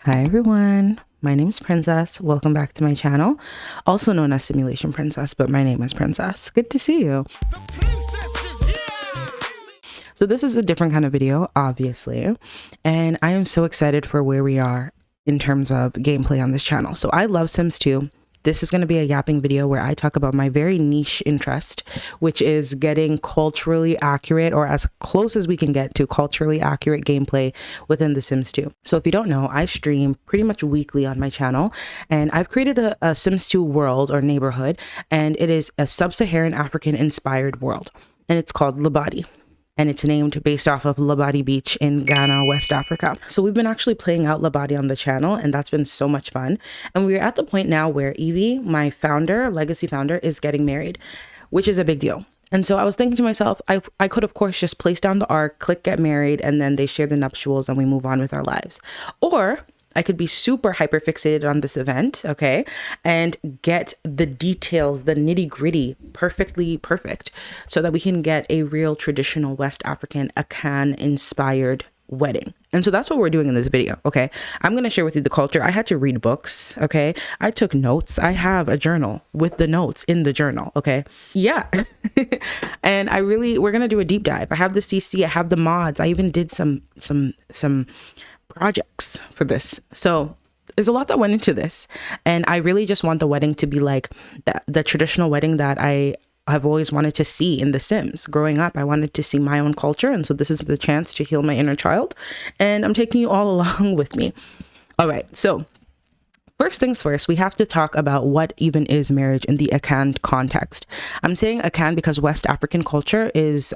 Hi everyone, my name is Princess. Welcome back to my channel, also known as Simulation Princess, but my name is Princess. Good to see you. So this is a different kind of video, obviously, and I am so excited for where we are in terms of gameplay on this channel. So I love Sims 2. This is going to be a yapping video where I talk about my very niche interest, which is getting culturally accurate, or as close as we can get to culturally accurate gameplay within The Sims 2. So if you don't know, I stream pretty much weekly on my channel, and I've created a Sims 2 world or neighborhood, and it is a sub-Saharan African inspired world, and it's called Labati. And it's named based off of Labati Beach in Ghana, West Africa. So we've been actually playing out Labati on the channel, and that's been so much fun. And we're at the point now where Evie, my founder, legacy founder, is getting married, which is a big deal. And so I was thinking to myself, I could, of course, just place down the arc, click get married, and then they share the nuptials and we move on with our lives. Or I could be super hyper fixated on this event, okay, and get the details, the nitty gritty, perfect, so that we can get a real traditional West African Akan inspired wedding. And so that's what we're doing in this video, okay? I'm going to share with you the culture. I had to read books, okay? I took notes. I have a journal with the notes in the journal, okay? Yeah. And we're going to do a deep dive. I have the CC, I have the mods. I even did some projects for this. So there's a lot that went into this, and I really just want the wedding to be like the traditional wedding that I have always wanted to see in The Sims. Growing up, I wanted to see my own culture, and so this is the chance to heal my inner child, and I'm taking you all along with me. All right, so first things first, we have to talk about what even is marriage in the Akan context. I'm saying Akan because West African culture is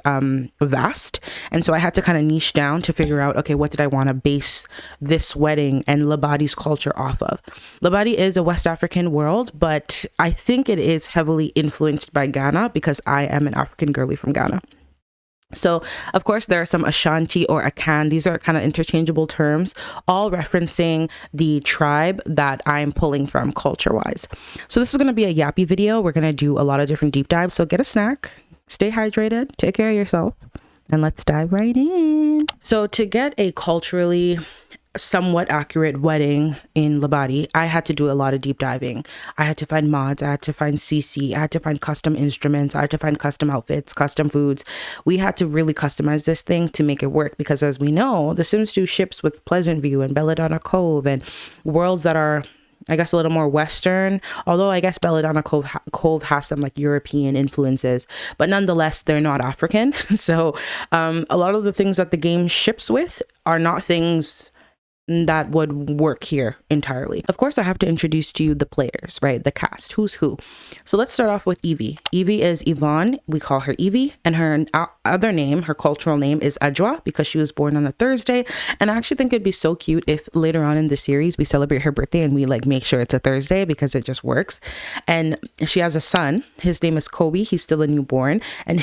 vast. And so I had to kind of niche down to figure out, okay, what did I want to base this wedding and Labati's culture off of? Labati is a West African world, but I think it is heavily influenced by Ghana because I am an African girly from Ghana. So, of course, there are some Ashanti or Akan. These are kind of interchangeable terms, all referencing the tribe that I'm pulling from culture-wise. So this is going to be a yappy video. We're going to do a lot of different deep dives. So get a snack, stay hydrated, take care of yourself, and let's dive right in. So to get a culturally somewhat accurate wedding in Labati, I had to do a lot of deep diving. I had to find mods, I had to find CC, I had to find custom instruments, I had to find custom outfits, custom foods. We had to really customize this thing to make it work, because as we know, The Sims 2 ships with Pleasant View and Belladonna Cove and worlds that are, I guess, a little more Western, although I guess Belladonna Cove has some like European influences, but nonetheless, they're not African. So a lot of the things that the game ships with are not things that would work here entirely. Of course, I have to introduce to you the players, right? The cast, who's who. So let's start off with Evie. Evie is Yvonne. We call her Evie, and her other name, her cultural name, is Adjoa, because she was born on a Thursday. And I actually think it'd be so cute if later on in the series we celebrate her birthday and we like make sure it's a Thursday, because it just works. And she has a son. His name is Kobe. He's still a newborn, and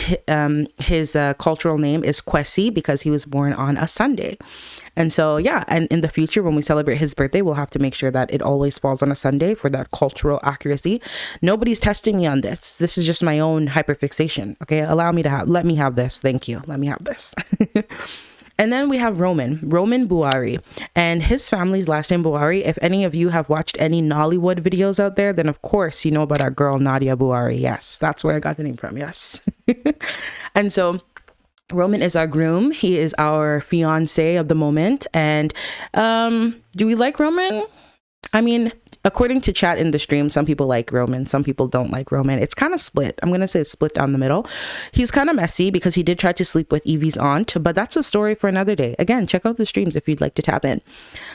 his cultural name is Kwesi, because he was born on a Sunday. And so, yeah, and in the future, when we celebrate his birthday, we'll have to make sure that it always falls on a Sunday for that cultural accuracy. Nobody's testing me on this. This is just my own hyperfixation. Okay, let me have this. Thank you. Let me have this. And then we have Roman Buhari, and his family's last name Buhari. If any of you have watched any Nollywood videos out there, then of course you know about our girl Nadia Buhari. Yes, that's where I got the name from. Yes. And so Roman is our groom. He is our fiance of the moment. And do we like Roman? I mean, according to chat in the stream, some people like Roman, some people don't like Roman. It's kind of split. I'm going to say it's split down the middle. He's kind of messy because he did try to sleep with Evie's aunt, but that's a story for another day. Again, check out the streams if you'd like to tap in.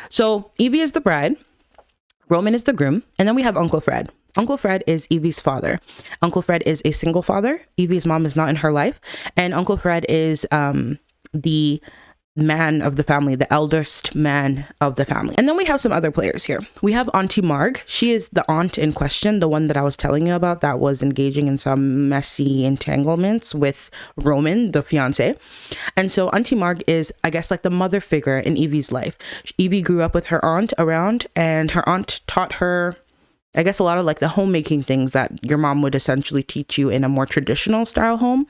So Evie is the bride. Roman is the groom. And then we have Uncle Fred. Uncle Fred is Evie's father. Uncle Fred is a single father. Evie's mom is not in her life. And Uncle Fred is the man of the family, the eldest man of the family. And then we have some other players here. We have Auntie Marg. She is the aunt in question, the one that I was telling you about that was engaging in some messy entanglements with Roman, the fiance. And so Auntie Marg is, I guess, like the mother figure in Evie's life. Evie grew up with her aunt around, and her aunt taught her, I guess, a lot of like the homemaking things that your mom would essentially teach you in a more traditional style home.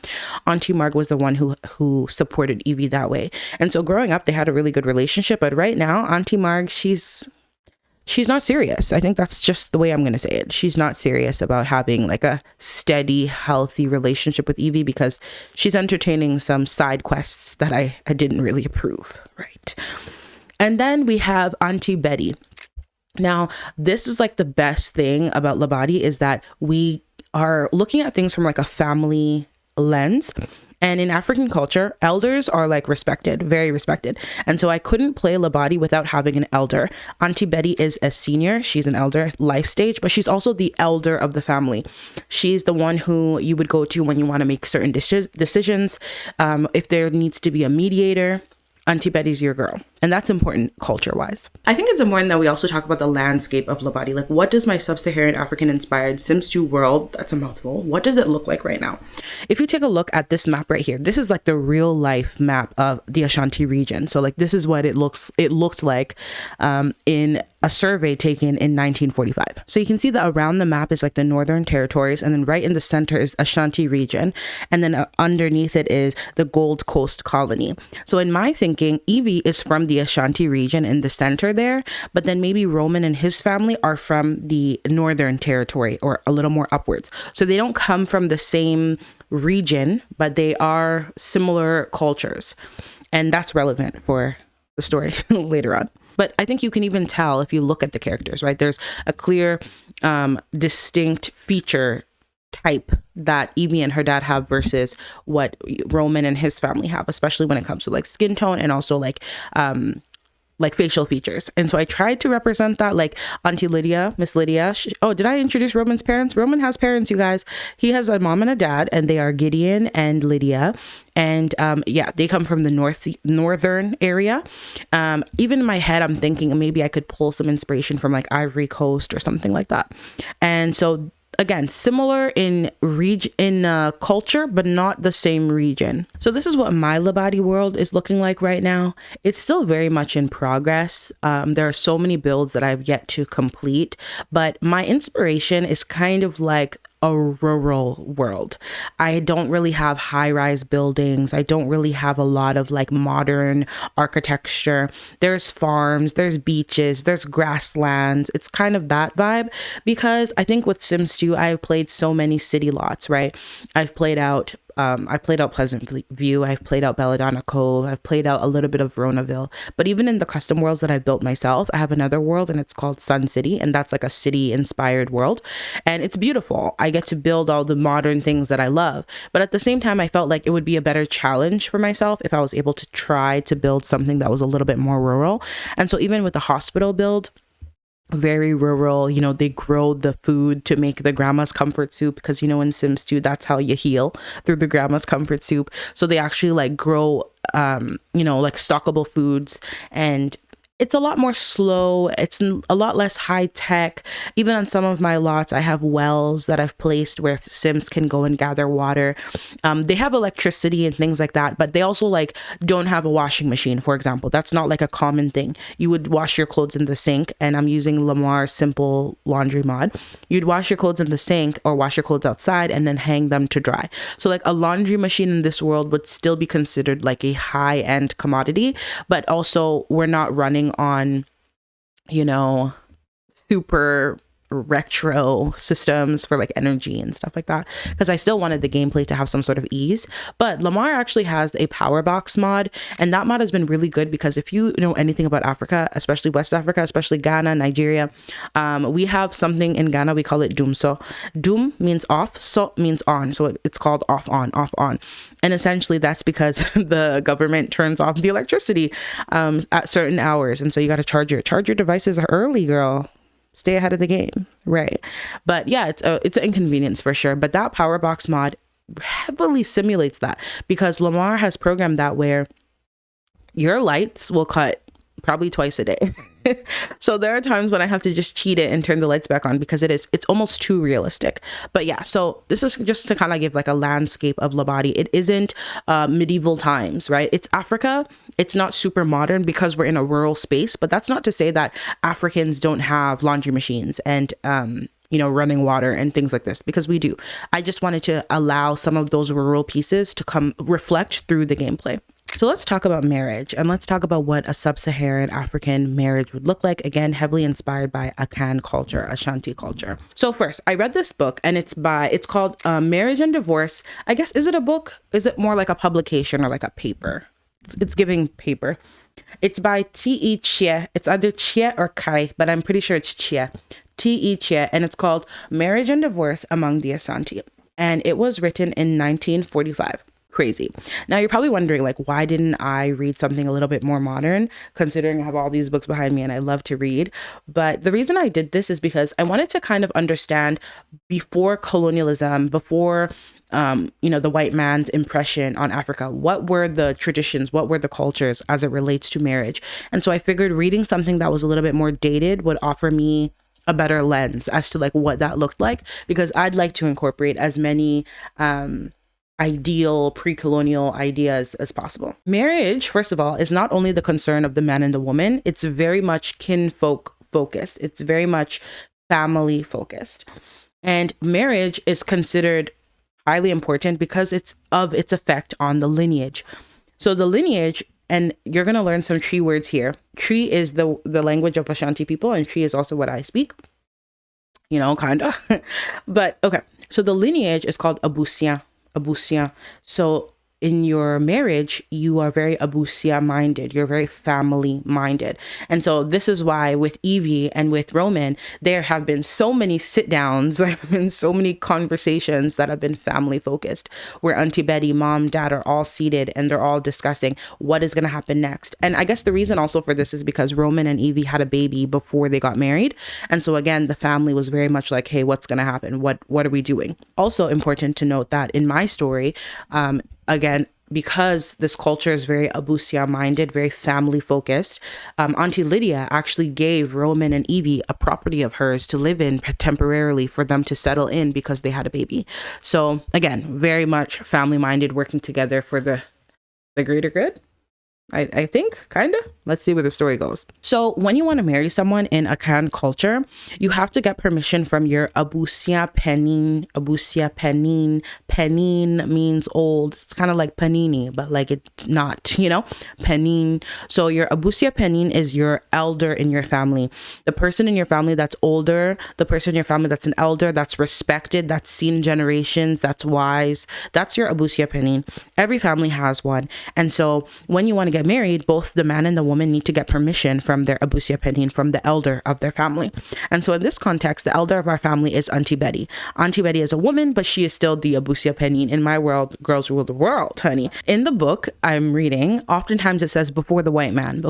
Auntie Marg was the one who supported Evie that way. And so growing up, they had a really good relationship. But right now, Auntie Marg, she's she's not serious. I think that's just the way I'm going to say it. She's not serious about having like a steady, healthy relationship with Evie because she's entertaining some side quests that I didn't really approve, right? And then we have Auntie Betty. Now, this is like the best thing about Labati is that we are looking at things from like a family lens. And in African culture, elders are like respected, very respected. And so I couldn't play Labati without having an elder. Auntie Betty is a senior. She's an elder life stage, but she's also the elder of the family. She's the one who you would go to when you want to make certain decisions. If there needs to be a mediator, Auntie Betty's your girl. And that's important culture-wise. I think it's important that we also talk about the landscape of Labati. Like, what does my sub-Saharan African-inspired Sims 2 world, that's a mouthful, what does it look like right now? If you take a look at this map right here, this is like the real-life map of the Ashanti region. So, like, this is what it looked like in a survey taken in 1945. So you can see that around the map is like the Northern Territories, and then right in the center is Ashanti region, and then underneath it is the Gold Coast colony. So in my thinking, Evie is from the Ashanti region in the center there, but then maybe Roman and his family are from the Northern Territory or a little more upwards. So they don't come from the same region, but they are similar cultures. And that's relevant for the story later on. But I think you can even tell if you look at the characters, right? There's a clear, distinct feature type that Evie and her dad have versus what Roman and his family have, especially when it comes to like skin tone and also like facial features. And so I tried to represent that, like Auntie Lydia, Miss Lydia. Did I introduce Roman's parents? Roman has parents, you guys. He has a mom and a dad, and they are Gideon and Lydia. And they come from the northern area. Even in my head, I'm thinking maybe I could pull some inspiration from like Ivory Coast or something like that. And so again, similar in culture, but not the same region. So this is what my Labati world is looking like right now. It's still very much in progress. There are so many builds that I've yet to complete, but my inspiration is kind of like a rural world. I don't really have high-rise buildings. I don't really have a lot of like modern architecture. There's farms, there's beaches, there's grasslands. It's kind of that vibe because I think with Sims 2, I've played so many city lots, right? I've played out Pleasant View, I've played out Belladonna Cove, I've played out a little bit of Ronaville. But even in the custom worlds that I've built myself, I have another world and it's called Sun City, and that's like a city-inspired world. And it's beautiful. I get to build all the modern things that I love. But at the same time, I felt like it would be a better challenge for myself if I was able to try to build something that was a little bit more rural. And so even with the hospital build, very rural, they grow the food to make the grandma's comfort soup because, in Sims 2, that's how you heal, through the grandma's comfort soup. So they actually like grow, like stockable foods, and it's a lot more slow. It's a lot less high tech. Even on some of my lots, I have wells that I've placed where Sims can go and gather water. They have electricity and things like that, but they also like don't have a washing machine, for example. That's not like a common thing. You would wash your clothes in the sink, and I'm using Lamar's simple laundry mod. You'd wash your clothes in the sink or wash your clothes outside and then hang them to dry. So like a laundry machine in this world would still be considered like a high-end commodity, but also we're not running on super retro systems for like energy and stuff like that, because I still wanted the gameplay to have some sort of ease. But Lamar actually has a power box mod, and that mod has been really good because if you know anything about Africa, especially West Africa, especially Ghana, Nigeria, we have something in Ghana, we call it doom. So doom means off, so means on, so it's called off on. And essentially that's because the government turns off the electricity at certain hours, and so you got to charge your devices early, girl. Stay ahead of the game, right? But yeah, it's an inconvenience for sure. But that power box mod heavily simulates that because Lamar has programmed that where your lights will cut probably twice a day. So there are times when I have to just cheat it and turn the lights back on because it's almost too realistic. But yeah, so this is just to kind of give like a landscape of Labati. It isn't medieval times, right? It's Africa. It's not super modern because we're in a rural space, but that's not to say that Africans don't have laundry machines and running water and things like this, because we do. I just wanted to allow some of those rural pieces to come reflect through the gameplay. So let's talk about marriage, and let's talk about what a sub-Saharan African marriage would look like. Again, heavily inspired by Akan culture, Ashanti culture. So first, I read this book, and it's called Marriage and Divorce. I guess, is it a book? Is it more like a publication or like a paper? It's giving paper. It's by T.E. Chie. It's either Chie or Kai, but I'm pretty sure it's Chie. T.E. Chie, and it's called Marriage and Divorce Among the Ashanti. And it was written in 1945. Crazy. Now you're probably wondering, like, why didn't I read something a little bit more modern, considering I have all these books behind me and I love to read? But the reason I did this is because I wanted to kind of understand before colonialism, before the white man's impression on Africa, what were the traditions, what were the cultures as it relates to marriage. And so I figured reading something that was a little bit more dated would offer me a better lens as to like what that looked like, because I'd like to incorporate as many ideal pre-colonial ideas as possible. Marriage, first of all, is not only the concern of the man and the woman, it's very much kinfolk focused. It's very much family focused. And marriage is considered highly important because it's of its effect on the lineage. So the lineage, and you're going to learn some Tree words here. Tree is the language of Ashanti people, and Tree is also what I speak, kind of. But okay, so the lineage is called Abusia. So in your marriage, you are very Abusia minded. You're very family minded. And so this is why with Evie and with Roman, there have been so many sit downs, there have been so many conversations that have been family focused, where Auntie Betty, mom, dad are all seated and they're all discussing what is going to happen next. And I guess the reason also for this is because Roman and Evie had a baby before they got married. And so again, the family was very much like, hey, what's going to happen? What are we doing? Also important to note that in my story, again, because this culture is very Abusia minded, very family focused, Auntie Lydia actually gave Roman and Evie a property of hers to live in temporarily for them to settle in because they had a baby. So again, very much family minded, working together for the greater good. I think, kind of. Let's see where the story goes. So when you want to marry someone in Akan culture, you have to get permission from your Abusia Penin. Abusia Penin. Penin means old. It's kind of like panini, but like it's not, Penin. So your Abusia Penin is your elder in your family. The person in your family that's older, the person in your family that's an elder, that's respected, that's seen generations, that's wise. That's your Abusia Penin. Every family has one. And so when you want to get married, both the man and the woman need to get permission from their Abusia Penin, from the elder of their family. And so in this context, the elder of our family is Auntie Betty. Auntie Betty is a woman, but she is still the Abusia Penin. In my world, girls rule the world, honey. In the book I'm reading, oftentimes it says before the white man.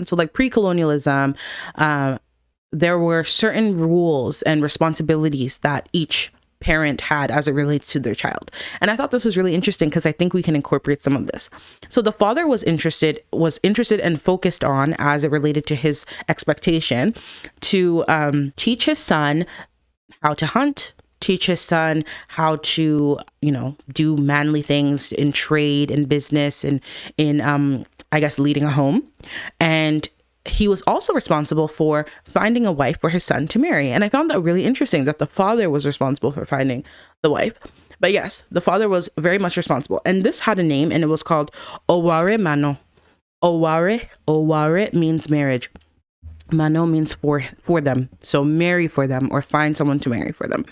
So like pre-colonialism, there were certain rules and responsibilities that each parent had as it relates to their child. And I thought this was really interesting because I think we can incorporate some of this. So the father was interested and focused on, as it related to his expectation, to teach his son how to hunt, teach his son how to, do manly things in trade and business and in, I guess, leading a home. And he was also responsible for finding a wife for his son to marry. And I found that really interesting that the father was responsible for finding the wife. But yes, the father was very much responsible. And this had a name, and it was called Oware Mano. Oware means marriage. Mano means for them. So marry for them, or find someone to marry for them.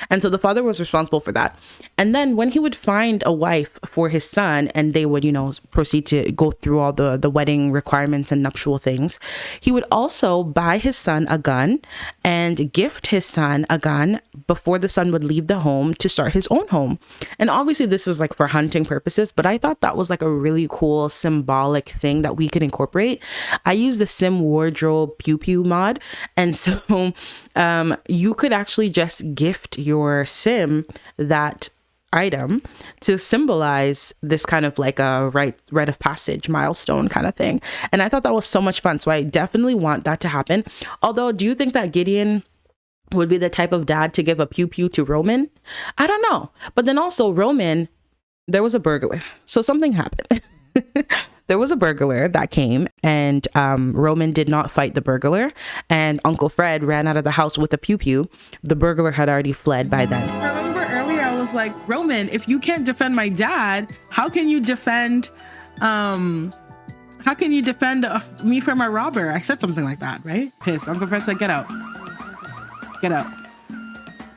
And so the father was responsible for that. And then when he would find a wife for his son, and they would, proceed to go through all the wedding requirements and nuptial things, he would also buy his son a gun and gift his son a gun before the son would leave the home to start his own home. And obviously this was like for hunting purposes, but I thought that was like a really cool symbolic thing that we could incorporate. I use the Sim Wardrobe Pew Pew mod, and so you could actually just gift your sim that item to symbolize this kind of like a rite of passage milestone kind of thing. And I thought that was so much fun, so I definitely want that to happen. Although, do you think that Gideon would be the type of dad to give a pew pew to Roman? I don't know. But then also Roman, there was a burglar, so something happened. There was a burglar that came, and Roman did not fight the burglar, and Uncle Fred ran out of the house with a pew-pew. The burglar had already fled by then. Remember earlier I was like, Roman, if you can't defend my dad, how can you defend How can you defend me from a robber? I said something like that, right? Pissed. Uncle Fred's like, get out. Get out.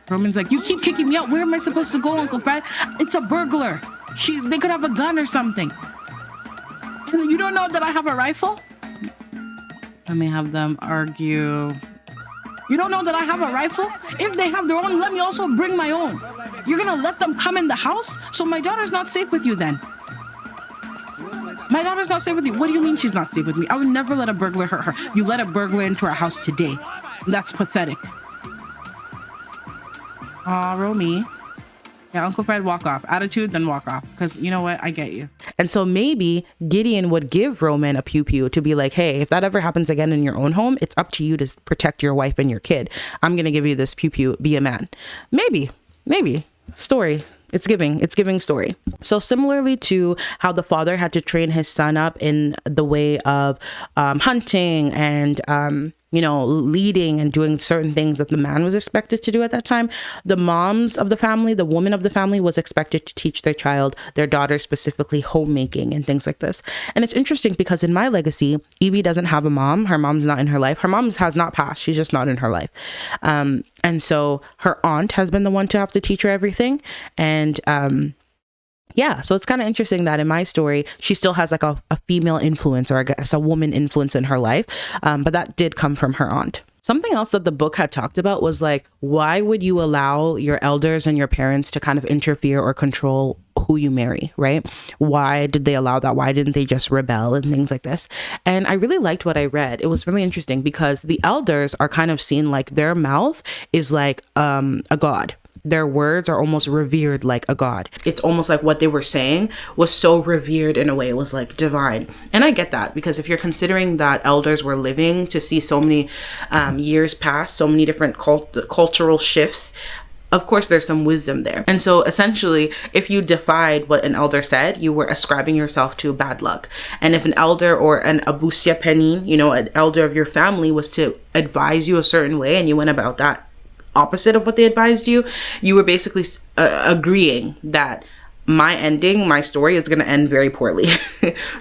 Roman's like, you keep kicking me out. Where am I supposed to go, Uncle Fred? It's a burglar. They could have a gun or something. And you don't know that I have a rifle? Let me have them argue. You don't know that I have a rifle? If they have their own, let me also bring my own. You're gonna let them come in the house? So my daughter's not safe with you then. My daughter's not safe with you. What do you mean she's not safe with me? I would never let a burglar hurt her. You let a burglar into our house today. That's pathetic. Aw, Romy. Yeah, Uncle Fred, walk off. Attitude, then walk off. Because you know what? I get you. And so maybe Gideon would give Roman a pew-pew to be like, hey, if that ever happens again in your own home, it's up to you to protect your wife and your kid. I'm going to give you this pew-pew. Be a man. Maybe. Story. It's giving story. So similarly to how the father had to train his son up in the way of hunting and, leading and doing certain things that the man was expected to do at that time, the moms of the family, the woman of the family was expected to teach their child, their daughter specifically, homemaking and things like this. And it's interesting because in my legacy, Evie doesn't have a mom. Her mom's not in her life. Her mom has not passed. She's just not in her life. And so her aunt has been the one to have to teach her everything. And so it's kind of interesting that in my story, she still has like a female influence, or I guess a woman influence in her life. But that did come from her aunt. Something else that the book had talked about was like, why would you allow your elders and your parents to kind of interfere or control who you marry, right? Why did they allow that? Why didn't they just rebel and things like this? And I really liked what I read. It was really interesting because the elders are kind of seen like their mouth is like a god. Their words are almost revered like a god. It's almost like what they were saying was so revered in a way. It was like divine. And I get that because if you're considering that elders were living to see so many years pass, so many different cultural shifts, of course, there's some wisdom there. And so essentially, if you defied what an elder said, you were ascribing yourself to bad luck. And if an elder or an abusia penin, an elder of your family was to advise you a certain way and you went about that opposite of what they advised you, you were basically agreeing that my story is going to end very poorly.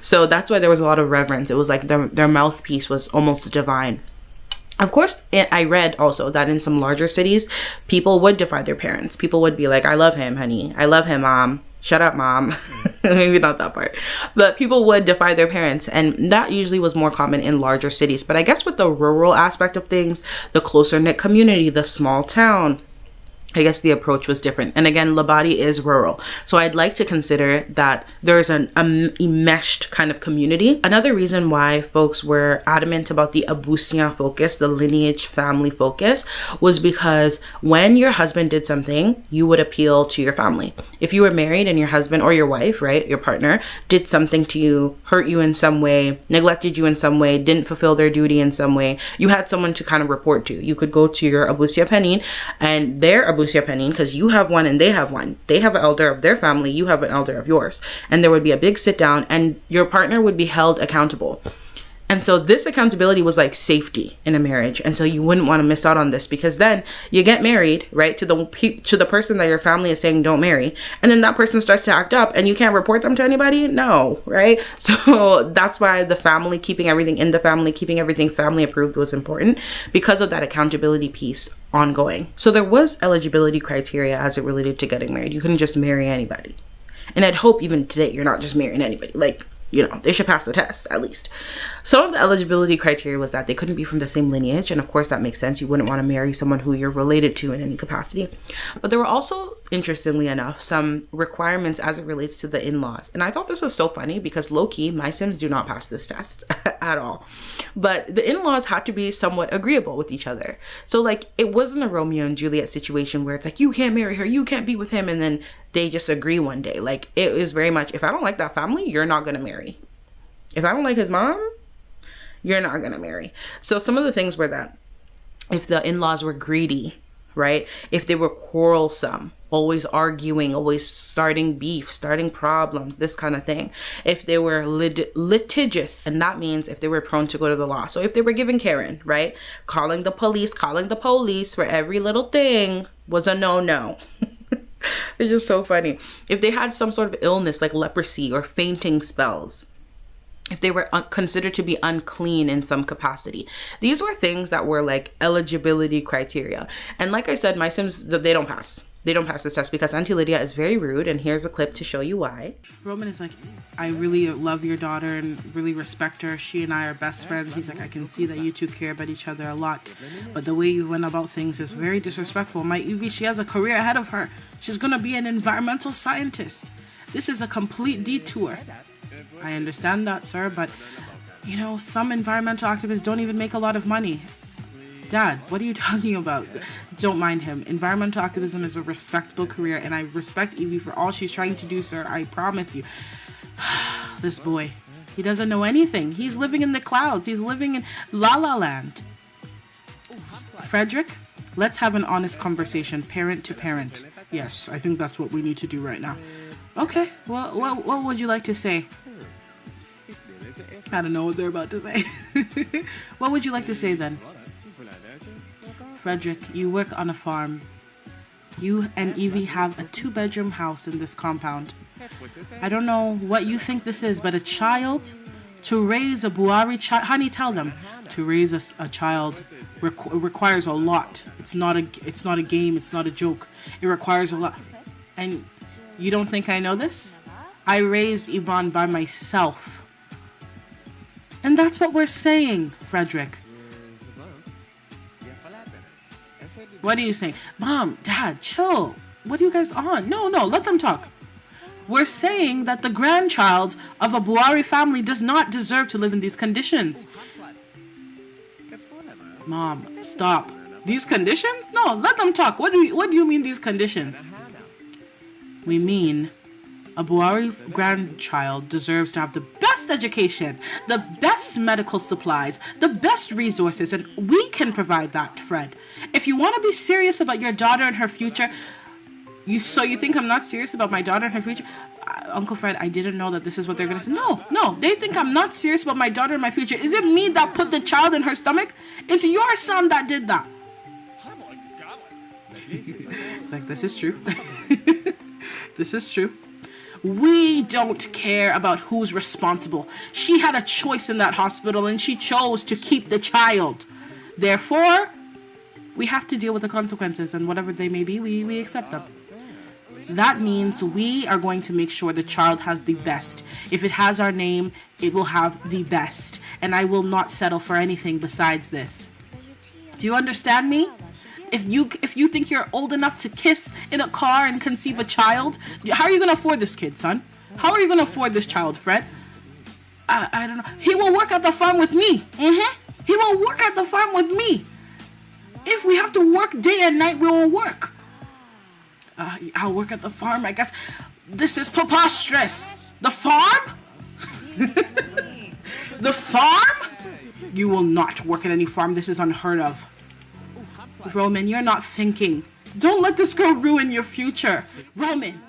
So that's why there was a lot of reverence. It was like their mouthpiece was almost divine. Of course, I read also that in some larger cities, people would defy their parents. People would be like, I love him, honey. I love him, mom. Shut up, mom. Maybe not that part. But people would defy their parents. And that usually was more common in larger cities. But I guess with the rural aspect of things, the closer knit community, the small town, I guess the approach was different. And again, Labati is rural. So I'd like to consider that there's a enmeshed kind of community. Another reason why folks were adamant about the Abusian focus, the lineage family focus, was because when your husband did something, you would appeal to your family. If you were married and your husband or your wife, right, your partner, did something to you, hurt you in some way, neglected you in some way, didn't fulfill their duty in some way, you had someone to kind of report to. You could go to your Abusia Penin and their Abusia Penin, because you have one and they have one. They have an elder of their family, you have an elder of yours. And there would be a big sit down and your partner would be held accountable. And so this accountability was like safety in a marriage. And so you wouldn't want to miss out on this, because then you get married, right, to the person that your family is saying don't marry. And then that person starts to act up and you can't report them to anybody. No, right? So that's why the family, keeping everything in the family, keeping everything family approved was important, because of that accountability piece ongoing. So there was eligibility criteria as it related to getting married. You couldn't just marry anybody. And I'd hope even today you're not just marrying anybody. Like, they should pass the test at least. Some of the eligibility criteria was that they couldn't be from the same lineage. And of course that makes sense. You wouldn't want to marry someone who you're related to in any capacity. But there were also, interestingly enough, some requirements as it relates to the in-laws. And I thought this was so funny because low-key, my Sims do not pass this test at all. But the in-laws had to be somewhat agreeable with each other. So like, it wasn't a Romeo and Juliet situation where it's like, you can't marry her, you can't be with him, and then they just agree one day. Like, it was very much, if I don't like that family, you're not going to marry. If I don't like his mom, you're not going to marry. So some of the things were that if the in-laws were greedy, right? If they were quarrelsome, always arguing, always starting beef, starting problems, this kind of thing. If they were litigious, and that means if they were prone to go to the law. So if they were giving Karen, right? Calling the police for every little thing was a no-no. It's just so funny. If they had some sort of illness like leprosy or fainting spells, if they were considered to be unclean in some capacity. These were things that were like eligibility criteria. And like I said, my Sims, they don't pass. They don't pass this test because Auntie Lydia is very rude, and here's a clip to show you why. Roman is like, I really love your daughter and really respect her. She and I are best friends. He's like, I can see that you two care about each other a lot, but the way you went about things is very disrespectful. My Evie, she has a career ahead of her. She's gonna be an environmental scientist. This is a complete detour. I understand that, sir, but you know, some environmental activists don't even make a lot of money. Dad, what are you talking about? Don't mind him. Environmental activism is a respectable career, and I respect Evie for all she's trying to do, sir. I promise you. This boy, he doesn't know anything. He's living in the clouds. He's living in La La Land. Frederick, let's have an honest conversation, parent to parent. Yes, I think that's what we need to do right now. Okay, well, what would you like to say? I don't know what they're about to say. What would you like to say then? Frederick, you work on a farm. You and Evie have a 2-bedroom house in this compound. I don't know what you think this is, but a child, to raise a Buari child, honey, tell them, to raise a child requires a lot. It's not a game, it's not a joke. It requires a lot. And you don't think I know this? I raised Yvonne by myself. And that's what we're saying, Frederick. What are you saying? Mom, Dad, chill. What are you guys on? No, let them talk. We're saying that the grandchild of a Buari family does not deserve to live in these conditions. Mom, stop. These conditions? No, let them talk. What do you mean these conditions? We mean a Buari grandchild deserves to have the best education, the best medical supplies, the best resources, and we can provide that, Fred. If you want to be serious about your daughter and her future, you think I'm not serious about my daughter and her future? Uncle Fred, I didn't know that this is what they're going to say. No, they think I'm not serious about my daughter and my future. Is it me that put the child in her stomach? It's your son that did that. It's like, this is true. This is true. We don't care about who's responsible. She had a choice in that hospital and she chose to keep the child. Therefore, we have to deal with the consequences, and whatever they may be, we accept them. That means we are going to make sure the child has the best. If it has our name, it will have the best. And I will not settle for anything besides this. Do you understand me? If you think you're old enough to kiss in a car and conceive a child, how are you going to afford this kid, son? How are you going to afford this child, Fred? I don't know. He will work at the farm with me. He will work at the farm with me. If we have to work day and night, we will work. I'll work at the farm, I guess. This is preposterous. The farm? The farm? You will not work at any farm. This is unheard of. Roman, you're not thinking. Don't let this girl ruin your future. Roman.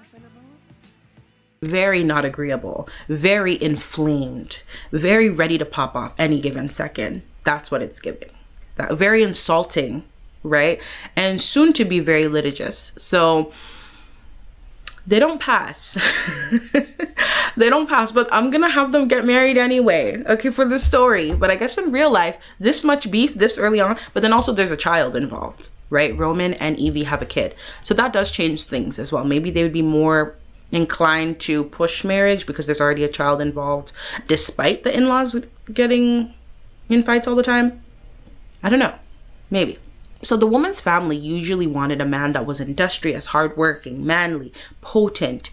Very not agreeable. Very inflamed. Very ready to pop off any given second. That's what it's giving. That very insulting, right? And soon to be very litigious. So they don't pass. They don't pass, but I'm gonna have them get married anyway, okay, for the story. But I guess in real life, this much beef this early on, but then also there's a child involved, right? Roman and Evie have a kid. So that does change things as well. Maybe they would be more inclined to push marriage because there's already a child involved, despite the in-laws getting in fights all the time. I don't know, maybe. So the woman's family usually wanted a man that was industrious, hardworking, manly, potent,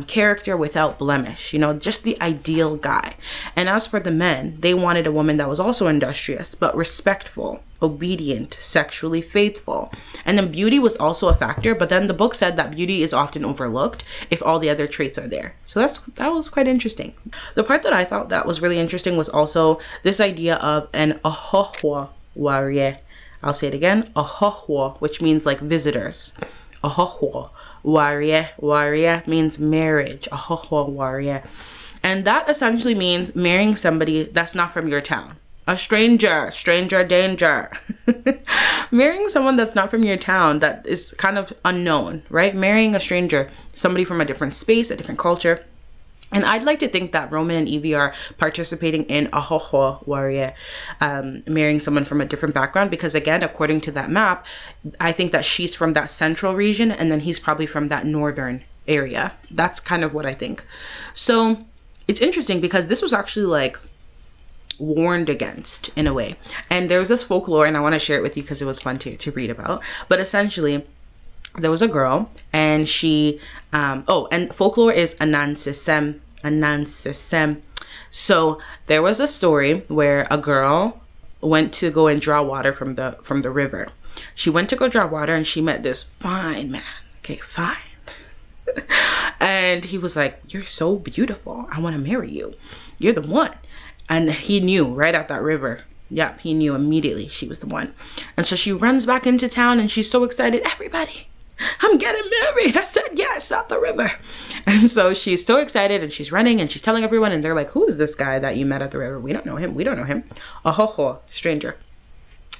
character without blemish, you know, just the ideal guy. And as for the men, they wanted a woman that was also industrious, but respectful, obedient, sexually faithful. And then beauty was also a factor, but then the book said that beauty is often overlooked if all the other traits are there. So that was quite interesting. The part that I thought that was really interesting was also this idea of an ahohwa warrior. I'll say it again, ahohwa, which means like visitors. Ahohwa warrior means marriage. Ahohwa warrior. And that essentially means marrying somebody that's not from your town. A stranger danger. Marrying someone that's not from your town, that is kind of unknown, right? Marrying a stranger, somebody from a different space, a different culture. And I'd like to think that Roman and Evie are participating in a Hoho warrior, marrying someone from a different background, because again, according to that map, I think that she's from that central region and then he's probably from that northern area. That's kind of what I think. So it's interesting because this was actually like warned against in a way. And there's this folklore, and I want to share it with you because it was fun to read about. But essentially, there was a girl and she and folklore is anansisem. So there was a story where a girl went to go and draw water from the river. She went to go draw water and she met this fine man. Okay, fine. And he was like, "You're so beautiful. I want to marry you. You're the one." And he knew right at that river. Yep, he knew immediately she was the one. And so she runs back into town and she's so excited. "Everybody, I'm getting married. I said yes at the river." And so she's so excited and she's running and she's telling everyone, and they're like, "Who is this guy that you met at the river? We don't know him. We don't know him. A ho stranger."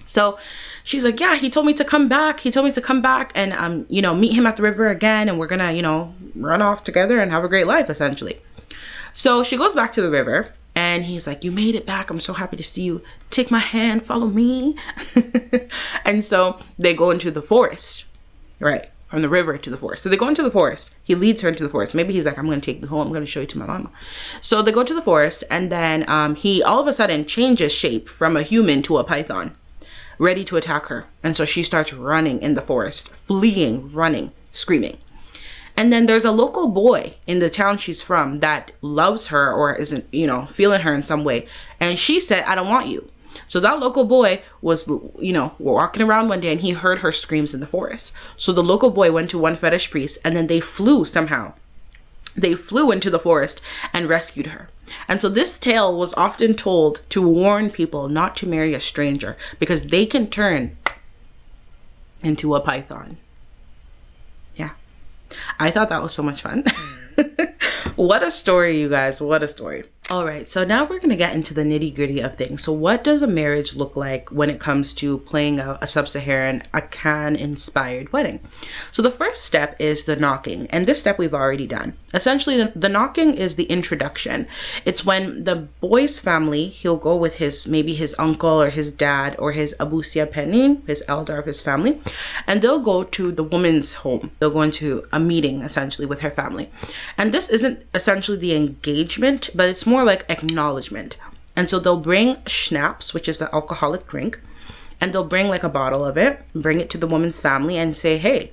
So she's like, "Yeah, he told me to come back. He told me to come back and meet him at the river again, and we're gonna, run off together and have a great life, essentially." So she goes back to the river and he's like, "You made it back. I'm so happy to see you. Take my hand, follow me." And so they go into the forest. Right, from the river to the forest. So they go into the forest. He leads her into the forest. Maybe he's like, "I'm going to take you home. I'm going to show you to my mama." So they go to the forest, and then he all of a sudden changes shape from a human to a python, ready to attack her. And so she starts running in the forest, fleeing, running, screaming. And then there's a local boy in the town she's from that loves her or isn't, feeling her in some way. And she said, "I don't want you." So that local boy was, walking around one day and he heard her screams in the forest. So the local boy went to one fetish priest and then they flew somehow. They flew into the forest and rescued her. And so this tale was often told to warn people not to marry a stranger because they can turn into a python. Yeah. I thought that was so much fun. What a story, you guys. What a story. All right, so now we're going to get into the nitty-gritty of things. So what does a marriage look like when it comes to playing a sub-Saharan Akan-inspired wedding? So the first step is the knocking, and this step we've already done. Essentially, the knocking is the introduction. It's when the boy's family, he'll go with maybe his uncle or his dad or his abusia penin, his elder of his family, and they'll go to the woman's home. They'll go into a meeting, essentially, with her family. And this isn't essentially the engagement, but it's more like acknowledgement. And so they'll bring schnapps, which is an alcoholic drink, and they'll bring like a bottle of it, bring it to the woman's family and say, "Hey,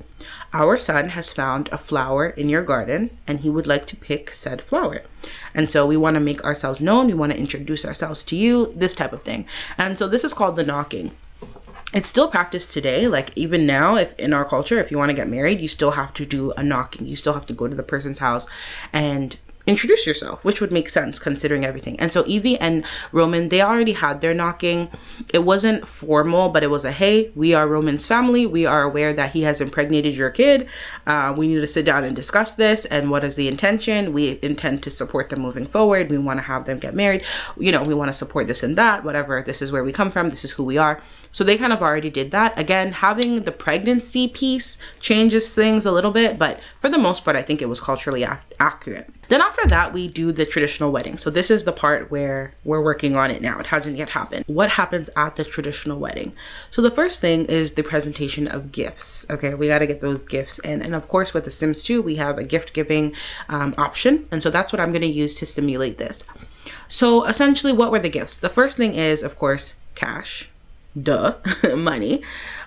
our son has found a flower in your garden and he would like to pick said flower. And so we want to make ourselves known. We want to introduce ourselves to you," this type of thing. And so this is called the knocking. It's still practiced today. Like even now, if in our culture, if you want to get married, you still have to do a knocking. You still have to go to the person's house and introduce yourself, which would make sense considering everything. And so Evie and Roman, they already had their knocking. It wasn't formal, but it was a, "Hey, we are Roman's family. We are aware that he has impregnated your kid. We need to sit down and discuss this. And what is the intention? We intend to support them moving forward. We want to have them get married. We want to support this and that, whatever. This is where we come from. This is who we are." So they kind of already did that. Again, having the pregnancy piece changes things a little bit, but for the most part, I think it was culturally accurate. Then after that, we do the traditional wedding. So this is the part where we're working on it now. It hasn't yet happened. What happens at the traditional wedding? So the first thing is the presentation of gifts. Okay, we got to get those gifts in. And of course, with The Sims 2, we have a gift giving option. And so that's what I'm going to use to simulate this. So essentially, what were the gifts? The first thing is, of course, cash. Duh, money,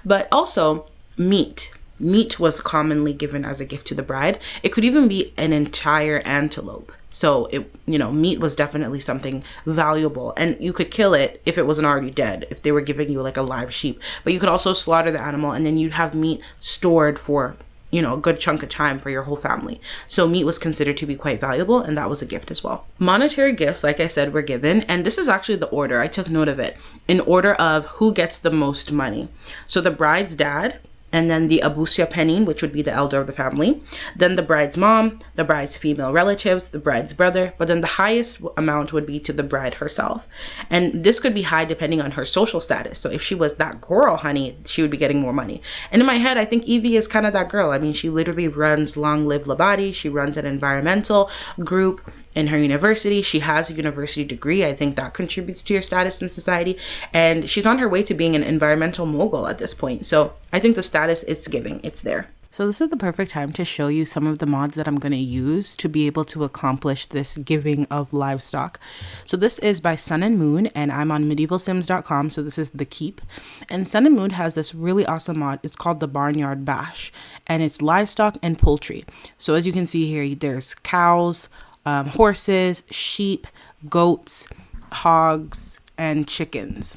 but also meat. Meat was commonly given as a gift to the bride. It could even be an entire antelope. So meat was definitely something valuable, and you could kill it if it wasn't already dead, if they were giving you like a live sheep, but you could also slaughter the animal and then you'd have meat stored for a good chunk of time for your whole family. So meat was considered to be quite valuable, and that was a gift as well. Monetary gifts, like I said, were given, and this is actually the order. I took note of it in order of who gets the most money. So the bride's dad, and then the abusia penin, which would be the elder of the family, then the bride's mom, the bride's female relatives, the bride's brother, but then the highest amount would be to the bride herself. And this could be high depending on her social status. So if she was that girl, honey, she would be getting more money. And in my head, I think Evie is kind of that girl. I mean, she literally runs Long Live Labati. She runs an environmental group. in her university. She has a university degree. I think that contributes to your status in society. And she's on her way to being an environmental mogul at this point. So I think the status is giving. It's there. So this is the perfect time to show you some of the mods that I'm going to use to be able to accomplish this giving of livestock. So this is by Sun and Moon, and I'm on medievalsims.com. So this is the keep. And Sun and Moon has this really awesome mod. It's called the Barnyard Bash, and it's livestock and poultry. So as you can see here, there's cows, horses, sheep, goats, hogs, and chickens.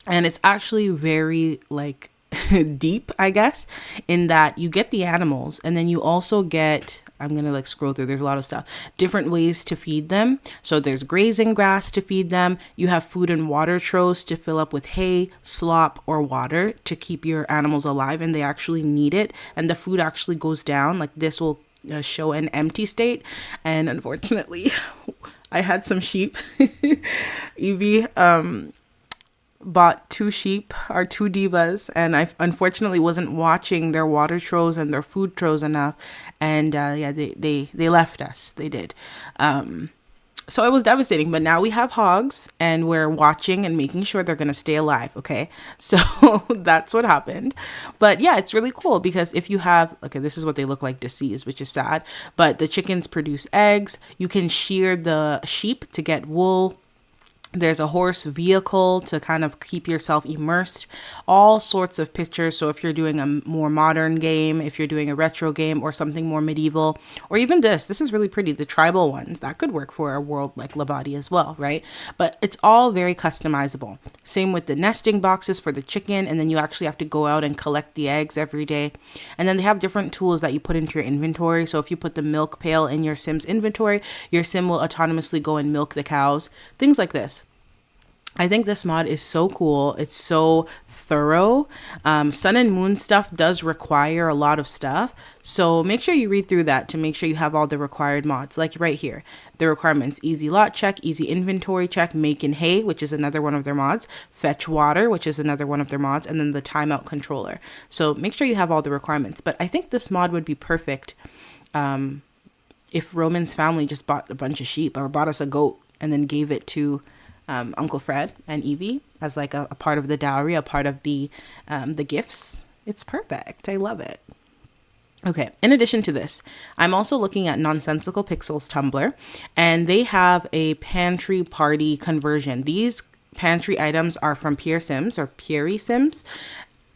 And it's actually very like deep, I guess, in that you get the animals and then you also get, I'm gonna like scroll through, there's a lot of stuff, different ways to feed them. So there's grazing grass to feed them. You have food and water troughs to fill up with hay, slop, or water to keep your animals alive, and they actually need it, and the food actually goes down. Like this will show an empty state, and unfortunately I had some sheep. Evie bought 2 sheep, or 2 divas, and I unfortunately wasn't watching their water troughs and their food troughs enough, and yeah, they left us. They did. So it was devastating, but now we have hogs and we're watching and making sure they're going to stay alive. Okay. So that's what happened. But yeah, it's really cool because if you have, okay, this is what they look like deceased, which is sad, but the chickens produce eggs. You can shear the sheep to get wool. There's a horse vehicle to kind of keep yourself immersed, all sorts of pictures. So if you're doing a more modern game, if you're doing a retro game or something more medieval, or even this is really pretty. The tribal ones that could work for a world like Labati as well, right? But it's all very customizable. Same with the nesting boxes for the chicken. And then you actually have to go out and collect the eggs every day. And then they have different tools that you put into your inventory. So if you put the milk pail in your Sim's inventory, your Sim will autonomously go and milk the cows, things like this. I think this mod is so cool. It's so thorough. Sun and Moon stuff does require a lot of stuff. So make sure you read through that to make sure you have all the required mods. Like right here, the requirements: easy lot check, easy inventory check, making hay, which is another one of their mods, fetch water, which is another one of their mods, and then the timeout controller. So make sure you have all the requirements. But I think this mod would be perfect if Roman's family just bought a bunch of sheep or bought us a goat and then gave it to Uncle Fred and Evie as like a part of the dowry, a part of the gifts. It's perfect. I love it. Okay, in addition to this, I'm also looking at Nonsensical Pixels Tumblr, and they have a pantry party conversion. These pantry items are from Pierre Sims or Pierre Sims.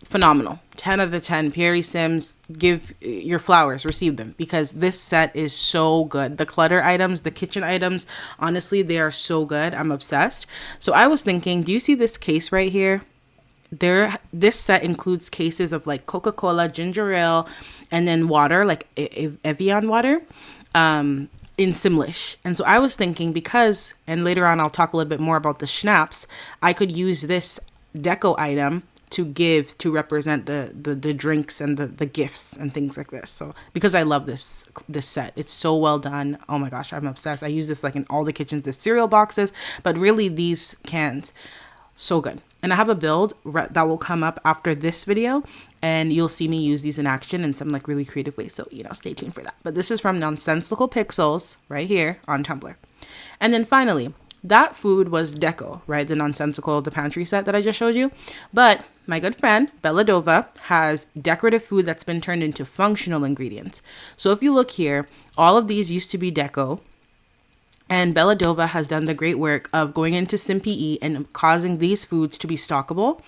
Phenomenal. 10 out of 10. Pierre Sims, give your flowers, receive them, because this set is so good. The clutter items, the kitchen items, honestly, they are so good. I'm obsessed. So I was thinking, do you see this case right here? This set includes cases of like Coca-Cola, ginger ale, and then water, like Evian water, in Simlish. And so I was thinking, because, and later on I'll talk a little bit more about the schnapps, I could use this deco item to give to represent the drinks and the gifts and things like this. So because I love this set, it's so well done. Oh my gosh, I'm obsessed. I use this like in all the kitchens, the cereal boxes, but really these cans, so good. And I have a build that will come up after this video, and you'll see me use these in action in some like really creative ways. So, stay tuned for that. But this is from Nonsensical Pixels right here on Tumblr. And then finally, that food was deco, right? The Nonsensical, the pantry set that I just showed you. But my good friend, Belladova, has decorative food that's been turned into functional ingredients. So if you look here, all of these used to be deco. And Belladova has done the great work of going into SimPE and causing these foods to be stockable.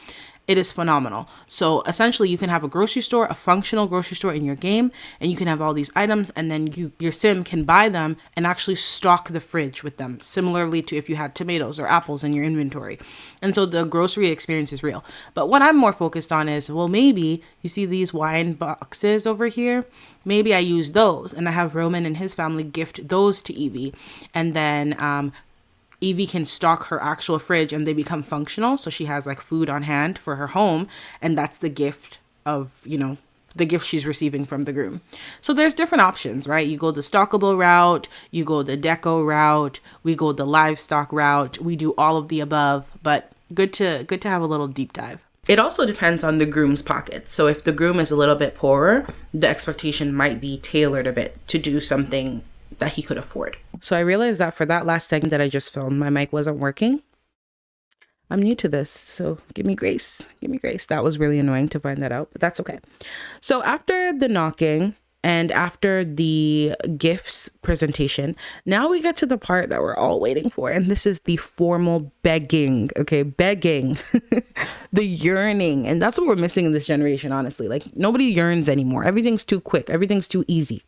It is phenomenal. So essentially you can have a grocery store, a functional grocery store in your game, and you can have all these items, and then your sim can buy them and actually stock the fridge with them, similarly to if you had tomatoes or apples in your inventory. And so the grocery experience is real. But what I'm more focused on is, well, maybe you see these wine boxes over here. Maybe I use those and I have Roman and his family gift those to Evie. And then Evie can stock her actual fridge and they become functional. So she has like food on hand for her home. And that's the gift of, the gift she's receiving from the groom. So there's different options, right? You go the stockable route, you go the deco route, we go the livestock route. We do all of the above, but good to have a little deep dive. It also depends on the groom's pockets. So if the groom is a little bit poorer, the expectation might be tailored a bit to do something that he could afford. So I realized that for that last segment that I just filmed, my mic wasn't working. I'm new to this, so give me grace. Give me grace. That was really annoying to find that out, but that's okay. So after the knocking and after the gifts presentation, now we get to the part that we're all waiting for. And this is the formal begging, okay? Begging, the yearning. And that's what we're missing in this generation, honestly. Like, nobody yearns anymore. Everything's too quick. Everything's too easy.